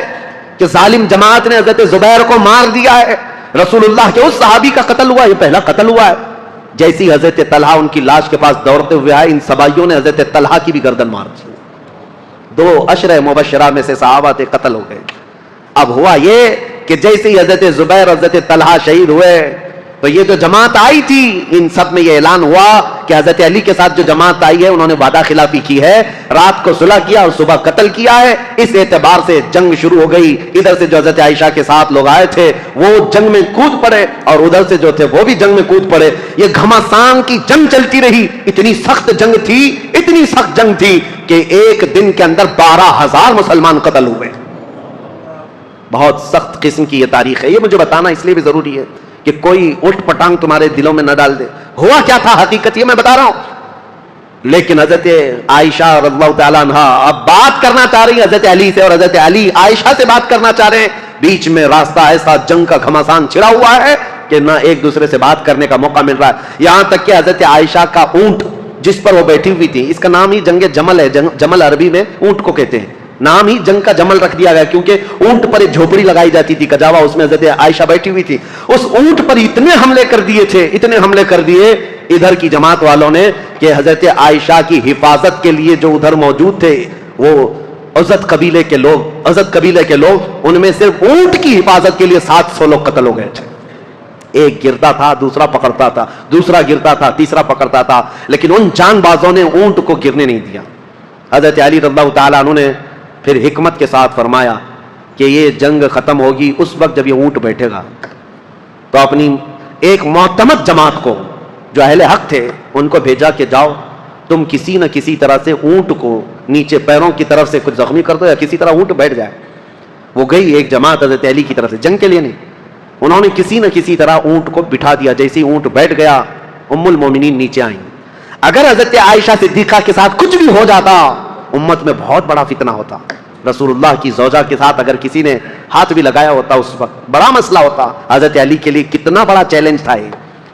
کہ ظالم جماعت نے حضرت زبیر کو مار دیا ہے, رسول اللہ کے اس صحابی کا قتل ہوا, یہ پہلا قتل ہوا ہے. جیسی حضرت طلحہ ان کی لاش کے پاس دوڑتے ہوئے آئے, ان سبائیوں نے حضرت طلحہ کی بھی گردن مار دی. 2 عشرہ مبشرہ میں سے صحابہ تھے, قتل ہو گئے. اب ہوا یہ کہ جیسے ہی حضرت زبیر حضرت طلحہ شہید ہوئے تو یہ جو جماعت آئی تھی ان سب میں یہ اعلان ہوا کہ حضرت علی کے ساتھ جو جماعت آئی ہے انہوں نے وعدہ خلافی کی ہے, رات کو صلح کیا اور صبح قتل کیا ہے. اس اعتبار سے جنگ شروع ہو گئی. ادھر سے جو حضرت عائشہ کے ساتھ لوگ آئے تھے وہ جنگ میں کود پڑے اور ادھر سے جو تھے وہ بھی جنگ میں کود پڑے. یہ گھمسان کی جنگ چلتی رہی. اتنی سخت جنگ تھی, اتنی سخت جنگ تھی کہ ایک دن کے اندر 12,000 مسلمان قتل ہوئے. بہت سخت قسم کی یہ تاریخ ہے. یہ مجھے بتانا اس لیے بھی ضروری ہے کہ کوئی اٹھ پٹانگ تمہارے دلوں میں نہ ڈال دے. ہوا کیا تھا حقیقت یہ میں بتا رہا ہوں. لیکن حضرت عائشہ رضی اللہ تعالیٰ عنہا اب بات کرنا چاہ رہی ہیں حضرت علی سے, اور حضرت علی عائشہ سے بات کرنا چاہ رہے ہیں. بیچ میں راستہ ایسا جنگ کا گھمسان چھڑا ہوا ہے کہ نہ ایک دوسرے سے بات کرنے کا موقع مل رہا ہے. یہاں تک کہ حضرت عائشہ کا اونٹ جس پر وہ بیٹھی ہوئی تھی, اس کا نام ہی جنگ جمل ہے. جمل عربی میں اونٹ کو کہتے ہیں, نام ہی جنگ کا جمل رکھ دیا گیا کیونکہ اونٹ پر ایک جھوپڑی لگائی جاتی تھی کجاوا, اس میں حضرت عائشہ بیٹھی ہوئی تھی. اس اونٹ پر اتنے حملے کر دیے تھے, اتنے حملے کر دیے ادھر کی جماعت والوں نے کہ حضرت عائشہ کی حفاظت کے لیے جو ادھر موجود تھے وہ عزت قبیلے کے لوگ, ان میں صرف اونٹ کی حفاظت کے لیے 700 لوگ قتل ہو گئے تھے. ایک گرتا تھا, دوسرا پکڑتا تھا, دوسرا گرتا تھا, تیسرا پکڑتا تھا, لیکن ان جان بازوں نے اونٹ کو گرنے نہیں دیا. حضرت علی رضی اللہ تعالیٰ عنہ نے پھر حکمت کے ساتھ فرمایا کہ یہ جنگ ختم ہوگی اس وقت جب یہ اونٹ بیٹھے گا تو اپنی ایک معتمد جماعت کو جو اہل حق تھے ان کو بھیجا کہ جاؤ تم کسی نہ کسی طرح سے اونٹ کو نیچے پیروں کی طرف سے کچھ زخمی کر دو یا کسی طرح اونٹ بیٹھ جائے. وہ گئی ایک جماعت حضرت علی کی طرف سے, جنگ کے لیے نہیں, انہوں نے کسی نہ کسی طرح اونٹ کو بٹھا دیا. جیسے اونٹ بیٹھ گیا ام المومنین نیچے آئیں. اگر حضرت عائشہ صدیقہ کے ساتھ کچھ بھی ہو جاتا امت میں بہت بڑا فتنہ ہوتا. رسول اللہ کی زوجہ کے ساتھ اگر کسی نے ہاتھ بھی لگایا ہوتا اس وقت بڑا مسئلہ ہوتا. حضرت علی کے لیے کتنا بڑا چیلنج تھا یہ,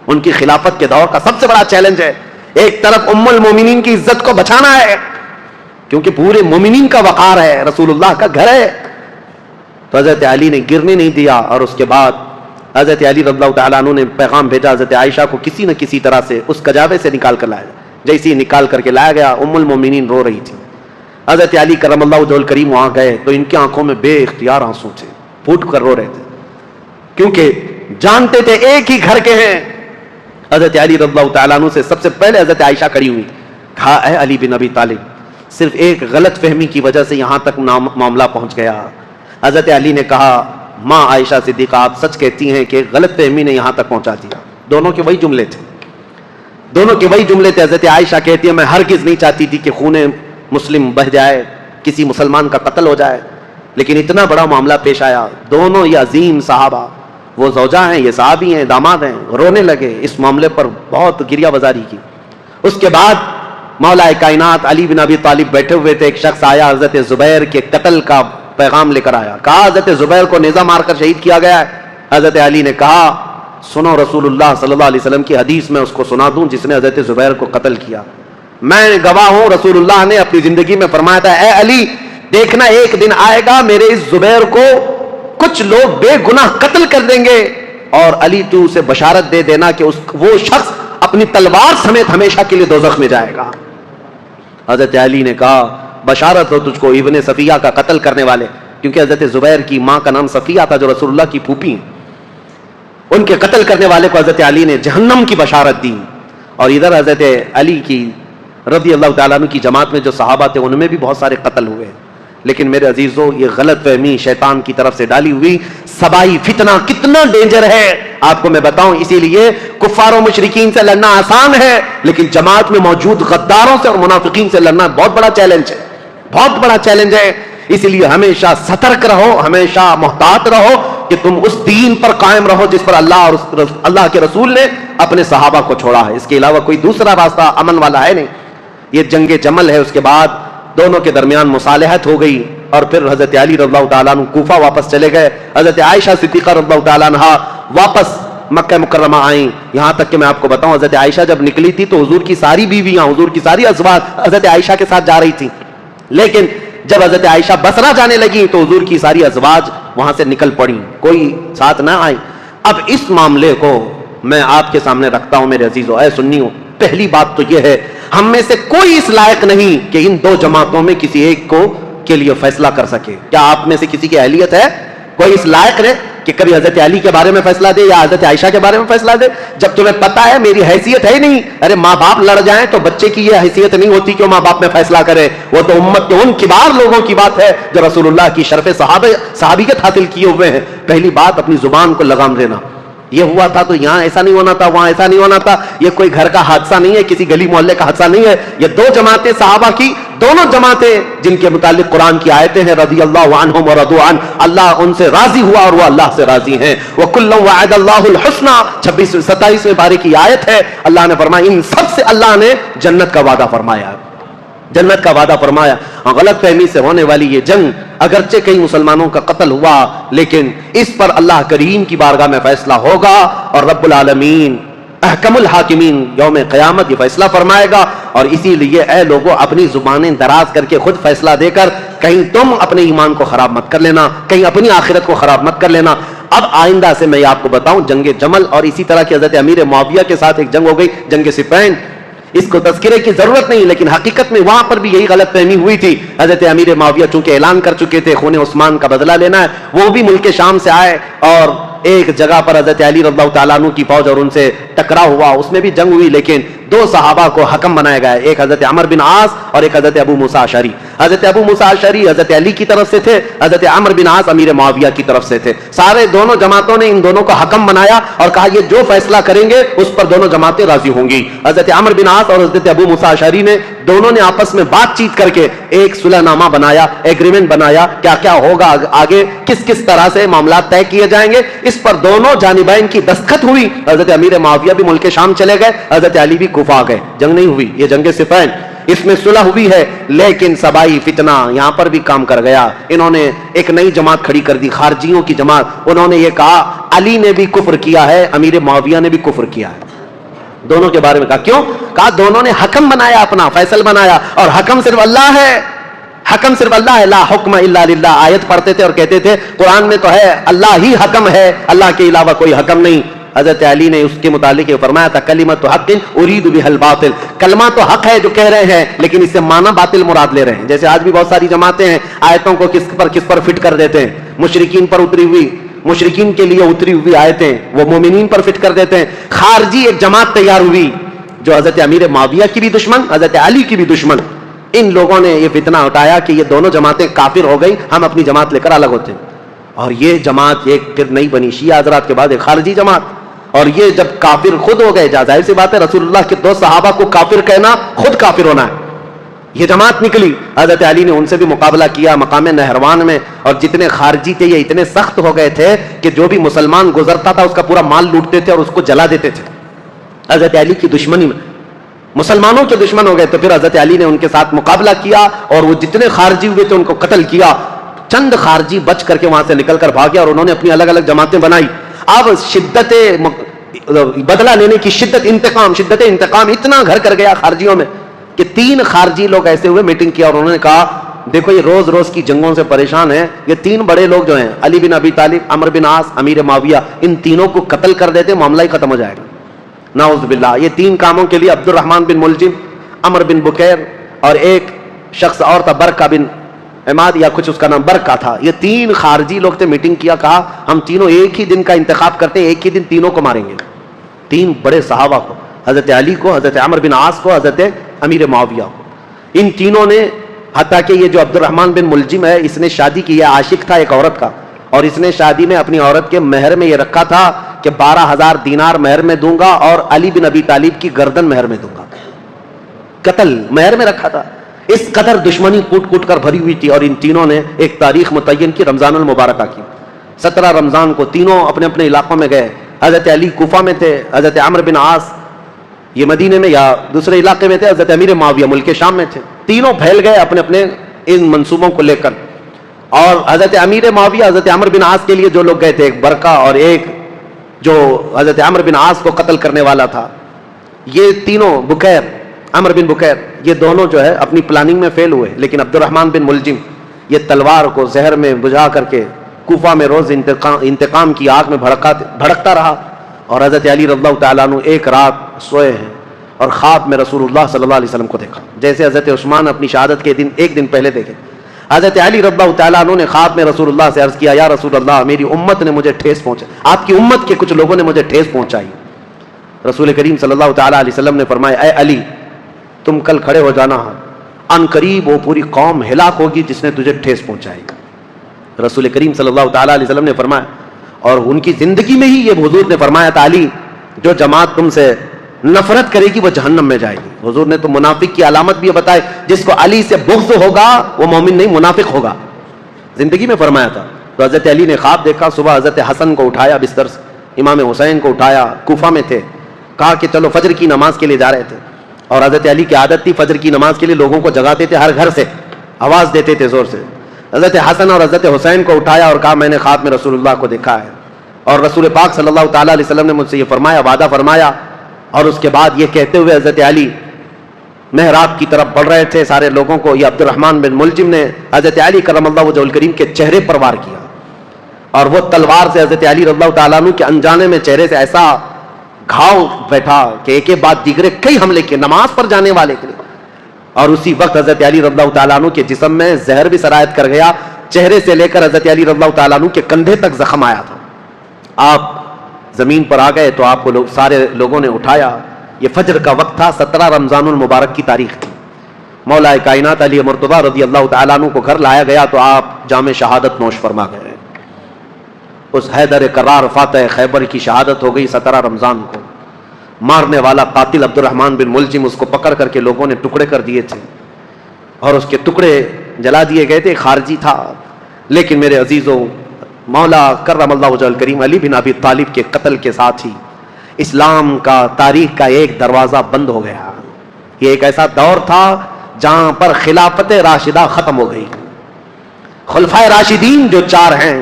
ان کی خلافت کے دور کا سب سے بڑا چیلنج ہے. ایک طرف ام المومنین کی عزت کو بچانا ہے کیونکہ پورے مومنین کا وقار ہے, رسول اللہ کا گھر ہے, تو حضرت علی نے گرنے نہیں دیا. اور اس کے بعد حضرت علی رضی اللہ تعالیٰ عنہ نے پیغام بھیجا حضرت عائشہ کو کسی نہ کسی طرح سے اس کجاوے سے نکال کر لایا. جیسے ہی نکال کر کے لایا گیا ام المومنین رو رہی تھی. حضرت علی کرم اللہ وجہہ الکریم وہاں گئے تو ان کی آنکھوں میں بے اختیار آنسو تھے, پھوٹ کر رو رہے تھے کیونکہ جانتے تھے ایک ہی گھر کے ہیں. حضرت علی رضی اللہ تعالیٰ عنہ سے سب سے پہلے حضرت عائشہ کھڑی ہوئی, کہا اے علی بن ابی طالب, صرف ایک غلط فہمی کی وجہ سے یہاں تک معاملہ پہنچ گیا. حضرت علی نے کہا ماں عائشہ صدیقہ آپ سچ کہتی ہیں کہ غلط فہمی نے یہاں تک پہنچا دیا. دونوں کے وہی جملے تھے. حضرت عائشہ کہتی ہے میں ہرگز نہیں چاہتی تھی کہ خون مسلم بہ جائے, کسی مسلمان کا قتل ہو جائے, لیکن اتنا بڑا معاملہ پیش آیا. دونوں یہ عظیم صحابہ, وہ زوجہ ہیں, یہ صحابی ہیں, داماد ہیں, رونے لگے. اس معاملے پر بہت گریہ وزاری کی. اس کے بعد مولا کائنات علی بن ابی طالب بیٹھے ہوئے تھے, ایک شخص آیا حضرت زبیر کے قتل کا پیغام لے کر آیا. کہا حضرت زبیر کو نیزہ مار کر شہید کیا گیا ہے. حضرت علی نے کہا سنو رسول اللہ صلی اللہ علیہ وسلم کی حدیث میں اس کو سنا دوں جس نے حضرت زبیر کو قتل کیا. میں گواہ ہوں, رسول اللہ نے اپنی زندگی میں فرمایا تھا اے علی دیکھنا ایک دن آئے گا میرے اس زبیر کو کچھ لوگ بے گناہ قتل کر دیں گے, اور علی تو اسے بشارت دے دینا کہ وہ شخص اپنی تلوار سمیت ہمیشہ کے لیے دوزخ میں جائے گا. حضرت علی نے کہا بشارت ہو تجھ کو ابن صفیہ کا قتل کرنے والے, کیونکہ حضرت زبیر کی ماں کا نام صفیہ تھا جو رسول اللہ کی پھوپھی ہیں, ان کے قتل کرنے والے کو حضرت علی نے جہنم کی بشارت دی. اور ادھر حضرت علی کی رضی اللہ تعالیٰ عنہ کی جماعت میں جو صحابہ تھے ان میں بھی بہت سارے قتل ہوئے. لیکن میرے عزیزو یہ غلط فہمی شیطان کی طرف سے ڈالی ہوئی سبائی فتنہ کتنا ڈینجر ہے آپ کو میں بتاؤں. اسی لیے کفار و مشرکین سے لڑنا آسان ہے, لیکن جماعت میں موجود غداروں سے اور منافقین سے لڑنا بہت بڑا چیلنج ہے, بہت بڑا چیلنج ہے. اسی لیے ہمیشہ سترک رہو, ہمیشہ محتاط رہو کہ تم اس دین پر قائم رہو جس پر اللہ اور اللہ کے رسول نے اپنے صحابہ کو چھوڑا ہے. اس کے علاوہ کوئی دوسرا راستہ امن والا ہے نہیں. یہ جنگ جمل ہے, اس کے بعد دونوں کے درمیان مصالحت ہو گئی اور پھر حضرت علی رضی اللہ تعالیٰ عنہ کوفہ واپس چلے گئے. حضرت عائشہ صدیقہ رضی اللہ تعالیٰ عنہ واپس مکہ مکرمہ آئیں. یہاں تک کہ میں آپ کو بتاؤں حضرت عائشہ جب نکلی تھی تو حضور کی ساری بیویاں, حضور کی ساری ازواج حضرت عائشہ کے ساتھ جا رہی تھی, لیکن جب حضرت عائشہ بصرہ جانے لگی تو حضور کی ساری ازواج وہاں سے نکل پڑی, کوئی ساتھ نہ آئی. اب اس معاملے کو میں آپ کے سامنے رکھتا ہوں میرے عزیزو, اے سنیو. پہلی بات تو یہ ہے ہم میں سے کوئی اس لائق نہیں کہ ان دو جماعتوں میں کسی ایک کو کے لیے فیصلہ کر سکے. کیا آپ میں سے کسی کی اہلیت ہے؟ کوئی اس لائق ہے کہ کبھی حضرت علی کے بارے میں فیصلہ دے یا حضرت عائشہ کے بارے میں فیصلہ دے جب تمہیں پتا ہے میری حیثیت ہے ہی نہیں؟ ارے ماں باپ لڑ جائیں تو بچے کی یہ حیثیت نہیں ہوتی کہ ماں باپ میں فیصلہ کرے. وہ تو امت کے ان کبار لوگوں کی بات ہے جو رسول اللہ کی شرف صحابیت حاصل کیے ہوئے ہیں. پہلی بات اپنی زبان کو لگام دینا. یہ ہوا تھا تو یہاں ایسا نہیں ہونا تھا, وہاں ایسا نہیں ہونا تھا. یہ کوئی گھر کا حادثہ نہیں ہے, کسی گلی محلے کا حادثہ نہیں ہے. یہ دو جماعتیں صحابہ کی, دونوں جماعتیں جن کے متعلق قرآن کی آیتیں ہیں رضی اللہ عنہم ورضوا عنہ, اللہ ان سے راضی ہوا اور وہ اللہ سے راضی ہیں. وَكُلًّا وَعَدَ اللَّهُ الْحُسْنَى 27 پارے کی آیت ہے. اللہ نے فرمایا ان سب سے اللہ نے جنت کا وعدہ فرمایا, جنت کا وعدہ فرمایا. غلط فہمی سے ہونے والی یہ جنگ اگرچہ کئی مسلمانوں کا قتل ہوا لیکن اس پر اللہ کریم کی بارگاہ میں فیصلہ ہوگا اور رب العالمین احکم الحاکمین یوم قیامت یہ فیصلہ فرمائے گا. اور اسی لیے اے لوگوں اپنی زبانیں دراز کر کے خود فیصلہ دے کر کہیں تم اپنے ایمان کو خراب مت کر لینا, کہیں اپنی آخرت کو خراب مت کر لینا. اب آئندہ سے میں آپ کو بتاؤں جنگ جمل اور اسی طرح کی حضرت امیر معاویہ کے ساتھ ایک جنگ ہو گئی جنگ صفین. اس کو تذکرے کی ضرورت نہیں لیکن حقیقت میں وہاں پر بھی یہی غلط فہمی ہوئی تھی. حضرت امیر معاویہ چونکہ اعلان کر چکے تھے خون عثمان کا بدلہ لینا ہے, وہ بھی ملک شام سے آئے اور ایک جگہ پر حضرت علی رضی اللہ تعالیٰ عنہ کی فوج اور ان سے ٹکراؤ ہوا, اس میں بھی جنگ ہوئی لیکن دو صحابہ کو حکم بنایا گیا, ایک حضرت عمر بن عاص اور ایک حضرت ابو موسیٰ اشعری. حضرت ابو موسیٰ اشعری حضرت علی کی طرف سے تھے, حضرت عمر بن عاص امیر معاویہ کی طرف سے تھے. سارے دونوں جماعتوں نے ان دونوں کو حکم بنایا اور کہا یہ جو فیصلہ کریں گے اس پر دونوں جماعتیں راضی ہوں گی. حضرت عمر بن عاص اور حضرت ابو موسیٰ اشعری نے دونوں نے آپس میں بات چیت کر کے ایک صلح نامہ بنایا, ایگریمنٹ بنایا, کیا کیا ہوگا آگے, کس کس طرح سے معاملات طے کیے جائیں گے. اس پر دونوں جانبین کی دستخط ہوئی. حضرت امیر معاویہ بھی ملک شام چلے گئے, حضرت علی بھی کوفہ گئے. جنگ نہیں ہوئی, یہ جنگ صفین, اس میں صلح ہوئی ہے لیکن سبائی فتنہ یہاں پر بھی کام کر گیا. انہوں نے ایک نئی جماعت کھڑی کر دی, خارجیوں کی جماعت. انہوں نے یہ کہا علی نے بھی کفر کیا ہے, امیر معاویہ نے بھی کفر کیا ہے. دونوں کے بارے میں کہا, کیوں؟ کہا دونوں نے حکم بنایا, اپنا فیصل بنایا اور حکم صرف اللہ ہے, حکم صرف اللہ ہے. لا حکم الا للہ آیت پڑھتے تھے اور کہتے تھے قرآن میں تو ہے اللہ ہی حکم ہے, اللہ کے علاوہ کوئی حکم نہیں. حضرت علی نے اس کے متعلق یہ فرمایا تھا کلمۃ حق ارید بها الباطل, کلمہ تو حق ہے جو کہہ رہے ہیں لیکن اس سے معنی باطل مراد لے رہے ہیں. جیسے آج بھی بہت ساری جماعتیں ہیں آیتوں کو کس پر فٹ کر دیتے ہیں, مشرکین پر اتری ہوئی, مشرکین کے لیے اتری ہوئی آیتیں وہ مومنین پر فٹ کر دیتے ہیں. خارجی ایک جماعت تیار ہوئی جو حضرت امیر معاویہ کی بھی دشمن, حضرت علی کی بھی دشمن. ان لوگوں نے یہ فتنہ اٹھایا کہ یہ دونوں جماعتیں کافر ہو گئی, ہم اپنی جماعت لے کر الگ ہوتے ہیں. اور یہ جماعت ایک پھر نہیں بنی, شیعہ حضرات کے بعد ایک خارجی جماعت. اور یہ جب کافر خود ہو گئے, ظاہر سی بات ہے رسول اللہ کے دو صحابہ کو کافر کہنا خود کافر ہونا ہے. یہ جماعت نکلی, حضرت علی نے ان سے بھی مقابلہ کیا مقام نہروان میں. اور جتنے خارجی تھے یہ اتنے سخت ہو گئے تھے کہ جو بھی مسلمان گزرتا تھا اس کا پورا مال لوٹتے تھے اور اس کو جلا دیتے تھے. حضرت علی کی دشمنی میں مسلمانوں کے دشمن ہو گئے. تو پھر حضرت علی نے ان کے ساتھ مقابلہ کیا اور وہ جتنے خارجی ہوئے تھے ان کو قتل کیا. چند خارجی بچ کر کے وہاں سے نکل کر بھاگے اور انہوں نے اپنی الگ الگ جماعتیں بنائی. اب شدت بدلہ لینے کی شدت انتقام اتنا گھر کر گیا خارجیوں میں کہ 3 خارجی لوگ ایسے ہوئے میٹنگ کیا اور انہوں نے کہا دیکھو یہ روز روز کی جنگوں سے پریشان ہیں, یہ 3 بڑے لوگ جو ہیں علی بن ابی طالب, عمرو بن عاص, امیر معاویہ, ان تینوں کو قتل کر دیتے معاملہ ہی ختم ہو جائے گا. نعوذ باللہ. یہ 3 کاموں کے لیے عبد الرحمن بن ملجم, عمرو بن بکیر اور ایک شخص اور تھا برکہ بن عماد یا کچھ اس کا نام برکہ تھا, یہ 3 خارجی لوگ تھے. میٹنگ کیا, کہا ہم تینوں ایک ہی دن کا انتخاب کرتے ہیں, ایک ہی دن تینوں کو ماریں گے. 3 بڑے صحابہ کو, حضرت علی کو, حضرت عمرو بن عاص کو, حضرت امیر معاویہ کو. ان تینوں نے, حتیٰ کہ یہ جو عبد الرحمن بن ملجم ہے اس نے شادی کی, یہ عاشق تھا ایک عورت کا, اور اس نے شادی میں اپنی عورت کے مہر میں یہ رکھا تھا کہ 12,000 دینار مہر میں دوں گا اور علی بن ابی طالب کی گردن مہر میں دوں گا. قتل مہر میں رکھا تھا. اس قدر دشمنی کوٹ کوٹ کر بھری ہوئی تھی. اور ان تینوں نے ایک تاریخ متعین کی, رمضان المبارکہ کی. 17 رمضان کو تینوں اپنے اپنے علاقوں میں گئے. حضرت علی کوفہ میں تھے, حضرت عمرو بن عاص یہ مدینے میں یا دوسرے علاقے میں تھے, حضرت امیر معاویہ ملک شام میں تھے. تینوں پھیل گئے اپنے اپنے ان منصوبوں کو لے کر. اور حضرت امیر معاویہ حضرت عمرو بن عاص کے لیے جو لوگ گئے تھے, ایک برکہ اور ایک جو حضرت عمرو بن عاص کو قتل کرنے والا تھا, یہ تینوں بکیر, عمرو بن بکیر, یہ دونوں جو ہے اپنی پلاننگ میں فیل ہوئے. لیکن عبد الرحمن بن ملجم یہ تلوار کو زہر میں بجھا کر کے کوفہ میں روز انتقام کی آگ میں بھڑکتا رہا. اور حضرت علی رضی اللہ تعالیٰ عنہ ایک رات سوئے ہیں اور خواب میں رسول اللہ صلی اللہ علیہ وسلم کو دیکھا, جیسے حضرت عثمان اپنی شہادت کے دن ایک دن پہلے دیکھے. حضرت علی رضی اللہ تعالیٰ عنہ نے خواب میں رسول اللہ سے عرض کیا, یا رسول اللہ میری امت نے مجھے ٹھیس پہنچائی, آپ کی امت کے کچھ لوگوں نے مجھے ٹھیس پہنچائی. رسول کریم صلی اللہ تعالیٰ علیہ وسلم نے فرمایا, اے علی تم کل کھڑے ہو جانا, ان قریب وہ پوری قوم ہلاک ہوگی جس نے تجھے ٹھیس پہنچائی. رسول کریم صلی اللہ تعالیٰ علیہ وسلم نے فرمایا, اور ان کی زندگی میں ہی یہ حضور نے فرمایا تھا, علی جو جماعت تم سے نفرت کرے گی وہ جہنم میں جائے گی. حضور نے تو منافق کی علامت بھی بتائے, جس کو علی سے بغض ہوگا وہ مومن نہیں منافق ہوگا, زندگی میں فرمایا تھا. تو حضرت علی نے خواب دیکھا, صبح حضرت حسن کو اٹھایا بستر سے, امام حسین کو اٹھایا, کوفہ میں تھے, کہا کہ چلو فجر کی نماز کے لیے جا رہے تھے. اور حضرت علی کی عادت تھی فجر کی نماز کے لیے لوگوں کو جگاتے تھے, ہر گھر سے آواز دیتے تھے زور سے. حضرت حسن اور حضرت حسین کو اٹھایا اور کہا میں نے خواب میں رسول اللہ کو دیکھا ہے, اور رسول پاک صلی اللہ تعالیٰ علیہ وسلم نے مجھ سے یہ فرمایا, وعدہ فرمایا. اور اس کے بعد یہ کہتے ہوئے حضرت علی محراب کی طرف بڑھ رہے تھے سارے لوگوں کو, یہ عبد الرحمن بن ملجم نے حضرت علی کرم اللہ وجہہ الکریم کے چہرے پر وار کیا, اور وہ تلوار سے حضرت علی رضی اللہ تعالیٰ عنہ کے انجانے میں چہرے سے ایسا گھاؤ بیٹھا کہ ایک کے بعد دیگرے کئی حملے کیے نماز پر جانے والے کے لیے. اور اسی وقت حضرت علی رضی اللہ تعالیٰ عنہ کے جسم میں زہر بھی سرایت کر گیا, چہرے سے لے کر حضرت علی رضی اللہ تعالیٰ عنہ کے کندھے تک زخم آیا تھا. آپ زمین پر آ گئے تو آپ کو سارے لوگوں نے اٹھایا. یہ فجر کا وقت تھا, 17 رمضان المبارک کی تاریخ تھی. مولا کائنات علی مرتضیٰ رضی اللہ تعالیٰ عنہ کو گھر لایا گیا تو آپ جام شہادت نوش فرما گئے. اس حیدر کرار فاتح خیبر کی شہادت ہو گئی 17 رمضان کو. مارنے والا قاتل عبد الرحمن بن ملجم, اس کو پکڑ کر کے لوگوں نے ٹکڑے کر دیے تھے اور اس کے ٹکڑے جلا دیے گئے تھے. خارجی تھا, لیکن میرے عزیزوں مولا کرم اللہ وجہ الکریم علی بن ابی طالب کے قتل کے ساتھ ہی اسلام کا تاریخ کا ایک دروازہ بند ہو گیا. یہ ایک ایسا دور تھا جہاں پر خلافت راشدہ ختم ہو گئی. خلفائے راشدین جو 4 ہیں,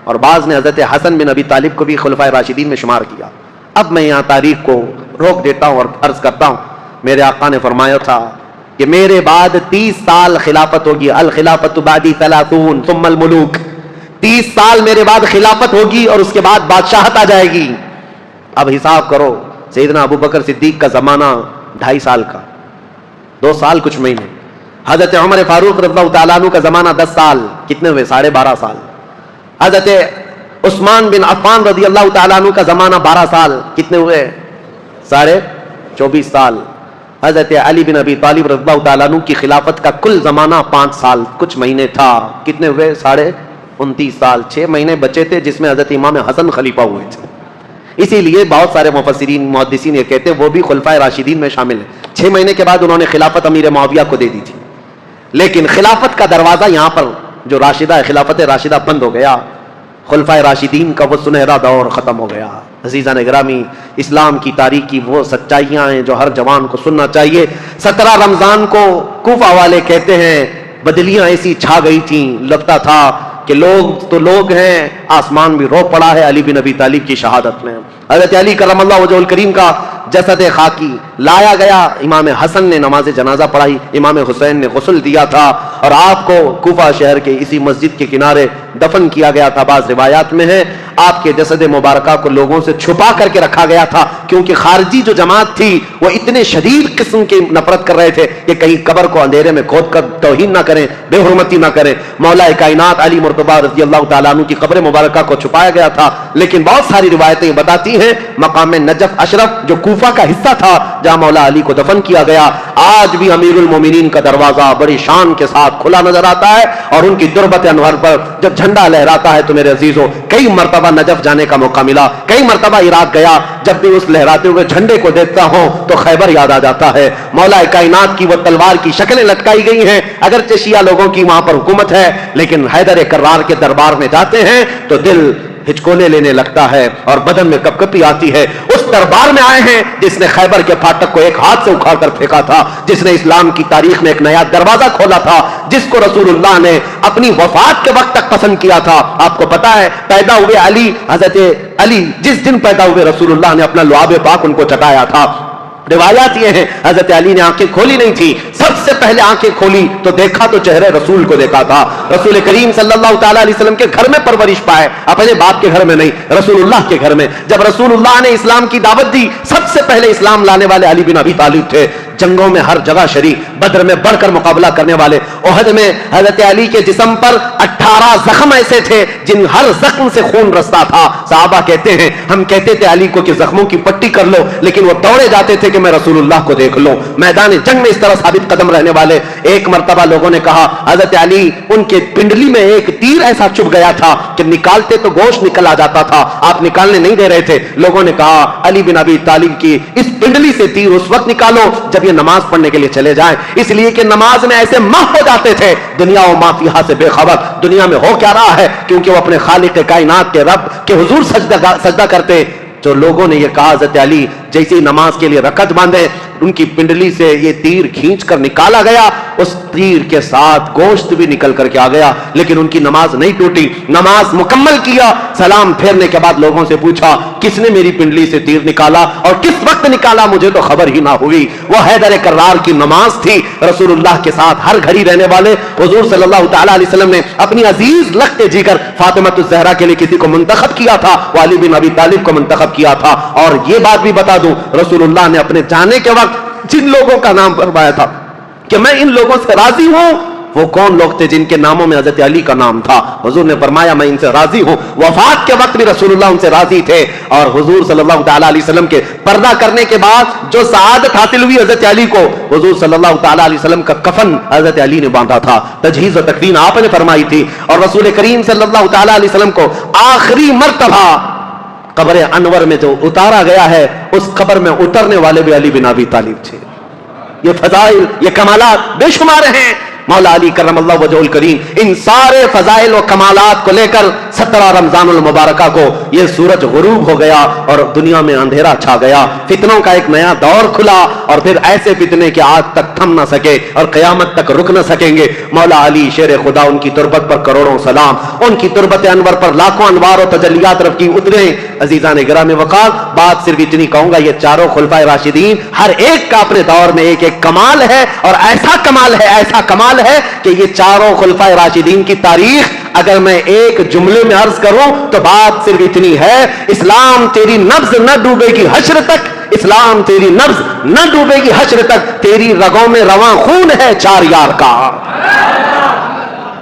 اور بعض نے حضرت حسن بن ابی طالب کو بھی خلفائے راشدین میں شمار کیا. اب میں یہاں تاریخ کو روک دیتا ہوں اور عرض کرتا ہوں, میرے آقا نے فرمایا تھا کہ میرے بعد 30 سال خلافت ہوگی, الخلافت بعدی 30 ثم الملوک. 30 سال میرے بعد خلافت ہوگی اور اس کے بعد بادشاہت آ جائے گی. اب حساب کرو, سیدنا ابو بکر صدیق کا زمانہ 2.5 سال کا, 2 سال کچھ مہینے. حضرت عمر فاروق رضی اللہ تعالیٰ عنہ کا زمانہ 10 سال, کتنے ہوئے 12.5 سال. حضرت عثمان بن عفان رضی اللہ تعالیٰ عنہ کا زمانہ 12 سال, کتنے ہوئے 24 سال. حضرت علی بن ابی طالب رضی اللہ تعالیٰ عنہ کی خلافت کا کل زمانہ 5 سال کچھ مہینے تھا, کتنے ہوئے 29 سال. 6 مہینے بچے تھے جس میں حضرت امام حسن خلیفہ ہوئے تھے. اسی لیے بہت سارے مفسرین محدثین یہ کہتے ہیں وہ بھی خلفائے راشدین میں شامل ہیں. 6 مہینے کے بعد انہوں نے خلافت امیر معاویہ کو دے دی تھی, لیکن خلافت کا دروازہ یہاں پر جو راشدہ ہے, خلافت راشدہ بند ہو گیا. خلفائے راشدین کا وہ سنہرا دور ختم ہو گیا. عزیزان گرامی, اسلام کی تاریخ کی وہ سچائیاں ہیں جو ہر جوان کو سننا چاہیے. 17 رمضان کو کوفہ والے کہتے ہیں بدلیاں ایسی چھا گئی تھیں, لگتا تھا کہ لوگ تو لوگ ہیں، آسمان بھی رو پڑا ہے علی بن ابی طالب کی شہادت میں۔ حضرت علی کرم اللہ وجہہ الکریم کا جسد خاکی لایا گیا، امام حسن نے نماز جنازہ پڑھائی، امام حسین نے غسل دیا تھا، اور آپ کو کوفہ شہر کے اسی مسجد کے کنارے دفن کیا گیا تھا۔ بعض روایات میں ہے آپ کے جسد مبارکہ کو لوگوں سے چھپا کر کے رکھا گیا تھا، کیونکہ خارجی جو جماعت تھی وہ اتنے شدید قسم کی نفرت کر رہے تھے کہ کہیں قبر کو اندھیرے میں کھود کر توہین نہ کریں، بے حرمتی نہ کریں۔ مولا کائنات علی مرتضیٰ رضی اللہ تعالیٰ عنہ کی قبر مبارکہ کو چھپایا گیا تھا، لیکن بہت ساری روایتیں بتاتی ہیں مقام نجف اشرف جو کوفہ کا حصہ تھا جہاں مولا علی کو دفن کیا گیا، آج بھی امیر المومنین کا دروازہ بڑی شان کے ساتھ کھلا نظر آتا ہے، اور ان کی تربت انور پر جب جھنڈا لہراتا ہے تو میرے عزیزوں کئی مرتبہ نجف جانے کا موقع ملا، کئی مرتبہ عراق گیا، جب بھی اس لہراتے ہوئے جھنڈے کو دیکھتا ہوں تو خیبر یاد آ جاتا ہے۔ مولا کائنات کی وہ تلوار کی شکلیں لٹکائی گئی ہیں، اگرچہ شیعہ لوگوں کی وہاں پر حکومت ہے، لیکن حیدر کرار کے دربار میں جاتے ہیں تو دل ہچکولے لینے لگتا ہے اور بدن میں کپکپی آتی ہے۔ اس دربار میں آئے ہیں جس نے خیبر کے پھاٹک کو ایک ہاتھ سے اکھاڑ کر پھینکا تھا، جس نے اسلام کی تاریخ میں ایک نیا دروازہ کھولا تھا، جس کو رسول اللہ نے اپنی وفات کے وقت تک پسند کیا تھا۔ آپ کو پتا ہے پیدا ہوئے علی، حضرت علی جس دن پیدا ہوئے رسول اللہ نے اپنا لعاب پاک ان کو چٹایا تھا۔ روایات یہ ہیں حضرت علی نے آنکھیں کھولی نہیں تھی، سب سے پہلے آنکھیں کھولی تو دیکھا تو چہرے رسول کو دیکھا تھا۔ رسول کریم صلی اللہ تعالیٰ علیہ وسلم کے گھر میں پرورش پائے، اپنے باپ کے گھر میں نہیں، رسول اللہ کے گھر میں۔ جب رسول اللہ نے اسلام کی دعوت دی، سب سے پہلے اسلام لانے والے علی بن ابی طالب تھے۔ جنگوں میں ہر جگہ شریک، بدر میں بڑھ کر مقابلہ کرنے والے، احد میں حضرت علی کے جسم پر 18 زخم ایسے تھے جن ہر زخم سے خون رستا تھا۔ صحابہ کہتے ہیں ہم کہتے تھے علی کو کہ زخموں کی پٹی کر لو، لیکن وہ دوڑے جاتے تھے کہ میں رسول اللہ کو دیکھ لوں۔ میدان جنگ میں اس طرح ثابت قدم رہنے والے۔ ایک مرتبہ لوگوں نے کہا حضرت علی ان کے پنڈلی میں ایک تیر ایسا چبھ گیا تھا کہ نکالتے تو گوشت نکل آ جاتا تھا، آپ نکالنے نہیں دے رہے تھے۔ لوگوں نے کہا علی بن ابی طالب کی اس پنڈلی سے تیر اس وقت نکالو جب یہ نماز پڑھنے کے لیے چلے جائیں، اس لیے کہ نماز میں ایسے محو ہو جاتے تھے دنیا و ما فیہا سے بے خبر، دنیا میں ہو کیا رہا ہے، کیونکہ وہ اپنے خالق کائنات کے رب کے حضور سجدہ کرتے۔ جو لوگوں نے یہ کہا حضرت علی جیسے نماز کے لیے رکعت باندھے، ان کی پنڈلی سے یہ تیر کھینچ کر نکالا گیا، اس تیر کے ساتھ گوشت بھی نکل کر کے آ گیا، لیکن ان کی نماز نہیں ٹوٹی، نماز مکمل کیا۔ سلام پھیرنے کے بعد لوگوں سے پوچھا کس نے میری پنڈلی سے تیر نکالا اور کس وقت نکالا، مجھے تو خبر ہی نہ ہوئی۔ وہ حیدر کرار کی نماز تھی۔ رسول اللہ کے ساتھ ہر گھڑی رہنے والے حضور صلی اللہ تعالیٰ علیہ وسلم نے اپنی عزیز لخت جگر فاطمہ الزہرا کے لیے کسی کو منتخب کیا تھا، وہ علی بن ابی طالب کو منتخب کیا تھا۔ اور یہ بات بھی بتا دوں رسول اللہ نے اپنے جانے کے وقت جن لوگوں کا نام فرمایا تھا کہ میں ان لوگوں سے راضی ہوں، وہ کون لوگ تھے جن کے ناموں میں حضرت علی کا نام تھا؟ حضور نے فرمایا میں ان سے راضی ہوں۔ وفات کے وقت بھی رسول اللہ ان سے راضی تھے، اور حضور صلی اللہ تعالیٰ علیہ وسلم کے پردہ کرنے کے بعد جو سعادت حاصل ہوئی حضرت علی کو، حضور صلی اللہ تعالیٰ علیہ وسلم کا کفن حضرت علی نے باندھا تھا، تجہیز و تکفین آپ نے فرمائی تھی، اور رسول کریم صلی اللہ تعالیٰ علیہ وسلم کو آخری مرتبہ قبر انور میں جو اتارا گیا ہے، اس قبر میں اترنے والے بھی علی بن ابی طالب تھے۔ یہ فضائل، یہ کمالات بے شمار ہیں۔ مولا علی کرم اللہ وجہ الکریم ان سارے فضائل و کمالات کو لے کر 17 رمضان المبارکہ کو یہ سورج غروب ہو گیا اور دنیا میں اندھیرا چھا گیا، فتنوں کا ایک نیا دور کھلا، اور پھر ایسے فتنے کہ آج تک تھم نہ سکے اور قیامت تک رک نہ سکیں گے۔ مولا علی شیر خدا، ان کی تربت پر کروڑوں سلام، ان کی تربت انور پر لاکھوں انوار و تجلیات رب کی اترے۔ عزیزان گرام وقار، بات صرف اتنی کہوں گا، یہ چاروں خلفائے راشدین ہر ایک کا اپنے دور میں ایک ایک کمال ہے، اور ایسا کمال ہے، ایسا کمال ہے کہ یہ چاروں خلفائے راشدین کی تاریخ اگر میں ایک جملے میں عرض کروں تو بات صرف اتنی ہے، اسلام تیری نبض نہ ڈوبے گی حشر تک، اسلام تیری نبض نہ ڈوبے گی حشر تک، تیری رگوں میں رواں خون ہے چار یار کا،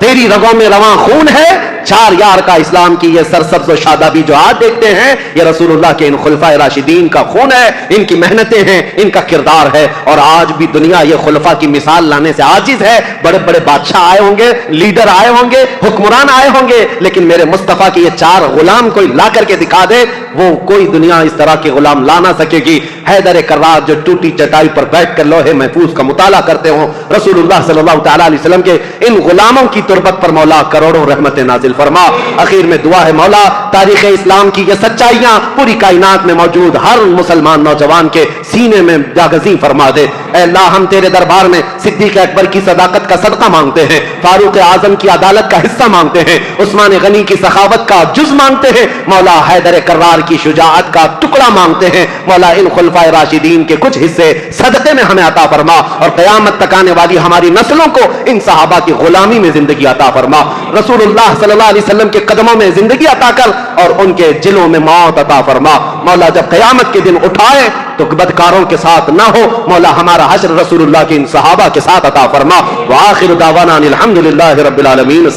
تیری رگوں میں رواں خون ہے چار یار کا۔ اسلام کی یہ سرسبز و شادابی جو آج دیکھتے ہیں، یہ رسول اللہ کے ان خلفائے راشدین کا خون ہے، ان کی محنتیں ہیں، ان کا کردار ہے، اور آج بھی دنیا یہ خلفاء کی مثال لانے سے عاجز ہے۔ بڑے بڑے بادشاہ آئے ہوں گے، لیڈر آئے ہوں گے، حکمران آئے ہوں گے، لیکن میرے مصطفیٰ کی یہ چار غلام کوئی لا کر کے دکھا دے، وہ کوئی دنیا اس طرح کے غلام لا نہ سکے گی۔ حیدر کرار جو ٹوٹی چٹائی پر بیٹھ کر لوہے محفوظ کا مطالعہ کرتے ہوں، رسول اللہ صلی اللہ تعالیٰ علیہ وسلم کے ان غلاموں کی تربت پر مولا کروڑوں رحمتیں نازل فرما۔ اخیر میں دعا ہے مولا تاریخ اسلام کی یہ سچائیاں پوری کائنات میں موجود ہر مسلمان نوجوان کے سینے میں جاگزی فرما دے۔ اے اللہ ہم تیرے دربار میں صدیق اکبر کی صداقت کا صدقہ مانگتے ہیں، فاروق اعظم کی عدالت کا حصہ مانگتے ہیں، عثمان غنی کی سخاوت کا جز مانگتے ہیں، مولا حیدر کرار کی شجاعت کا ٹکڑا مانگتے ہیں، مولا ان خلفائے راشدین کے کچھ حصے صدقے میں ہمیں عطا فرما، اور قیامت تک آنے والی ہماری نسلوں کو ان صحابہ کی غلامی میں زندگی عطا فرما، رسول اللہ صلی اللہ علیہ وسلم کے قدموں میں زندگی عطا کر اور ان کے جلوں میں موت عطا فرما۔ مولا جب قیامت کے دن اٹھائے تو بدکاروں کے ساتھ نہ ہو، مولا ہمارا حشر رسول اللہ کے ان صحابہ کے ساتھ عطا فرما۔ وآخر دعوانا الحمدللہ رب العالمین۔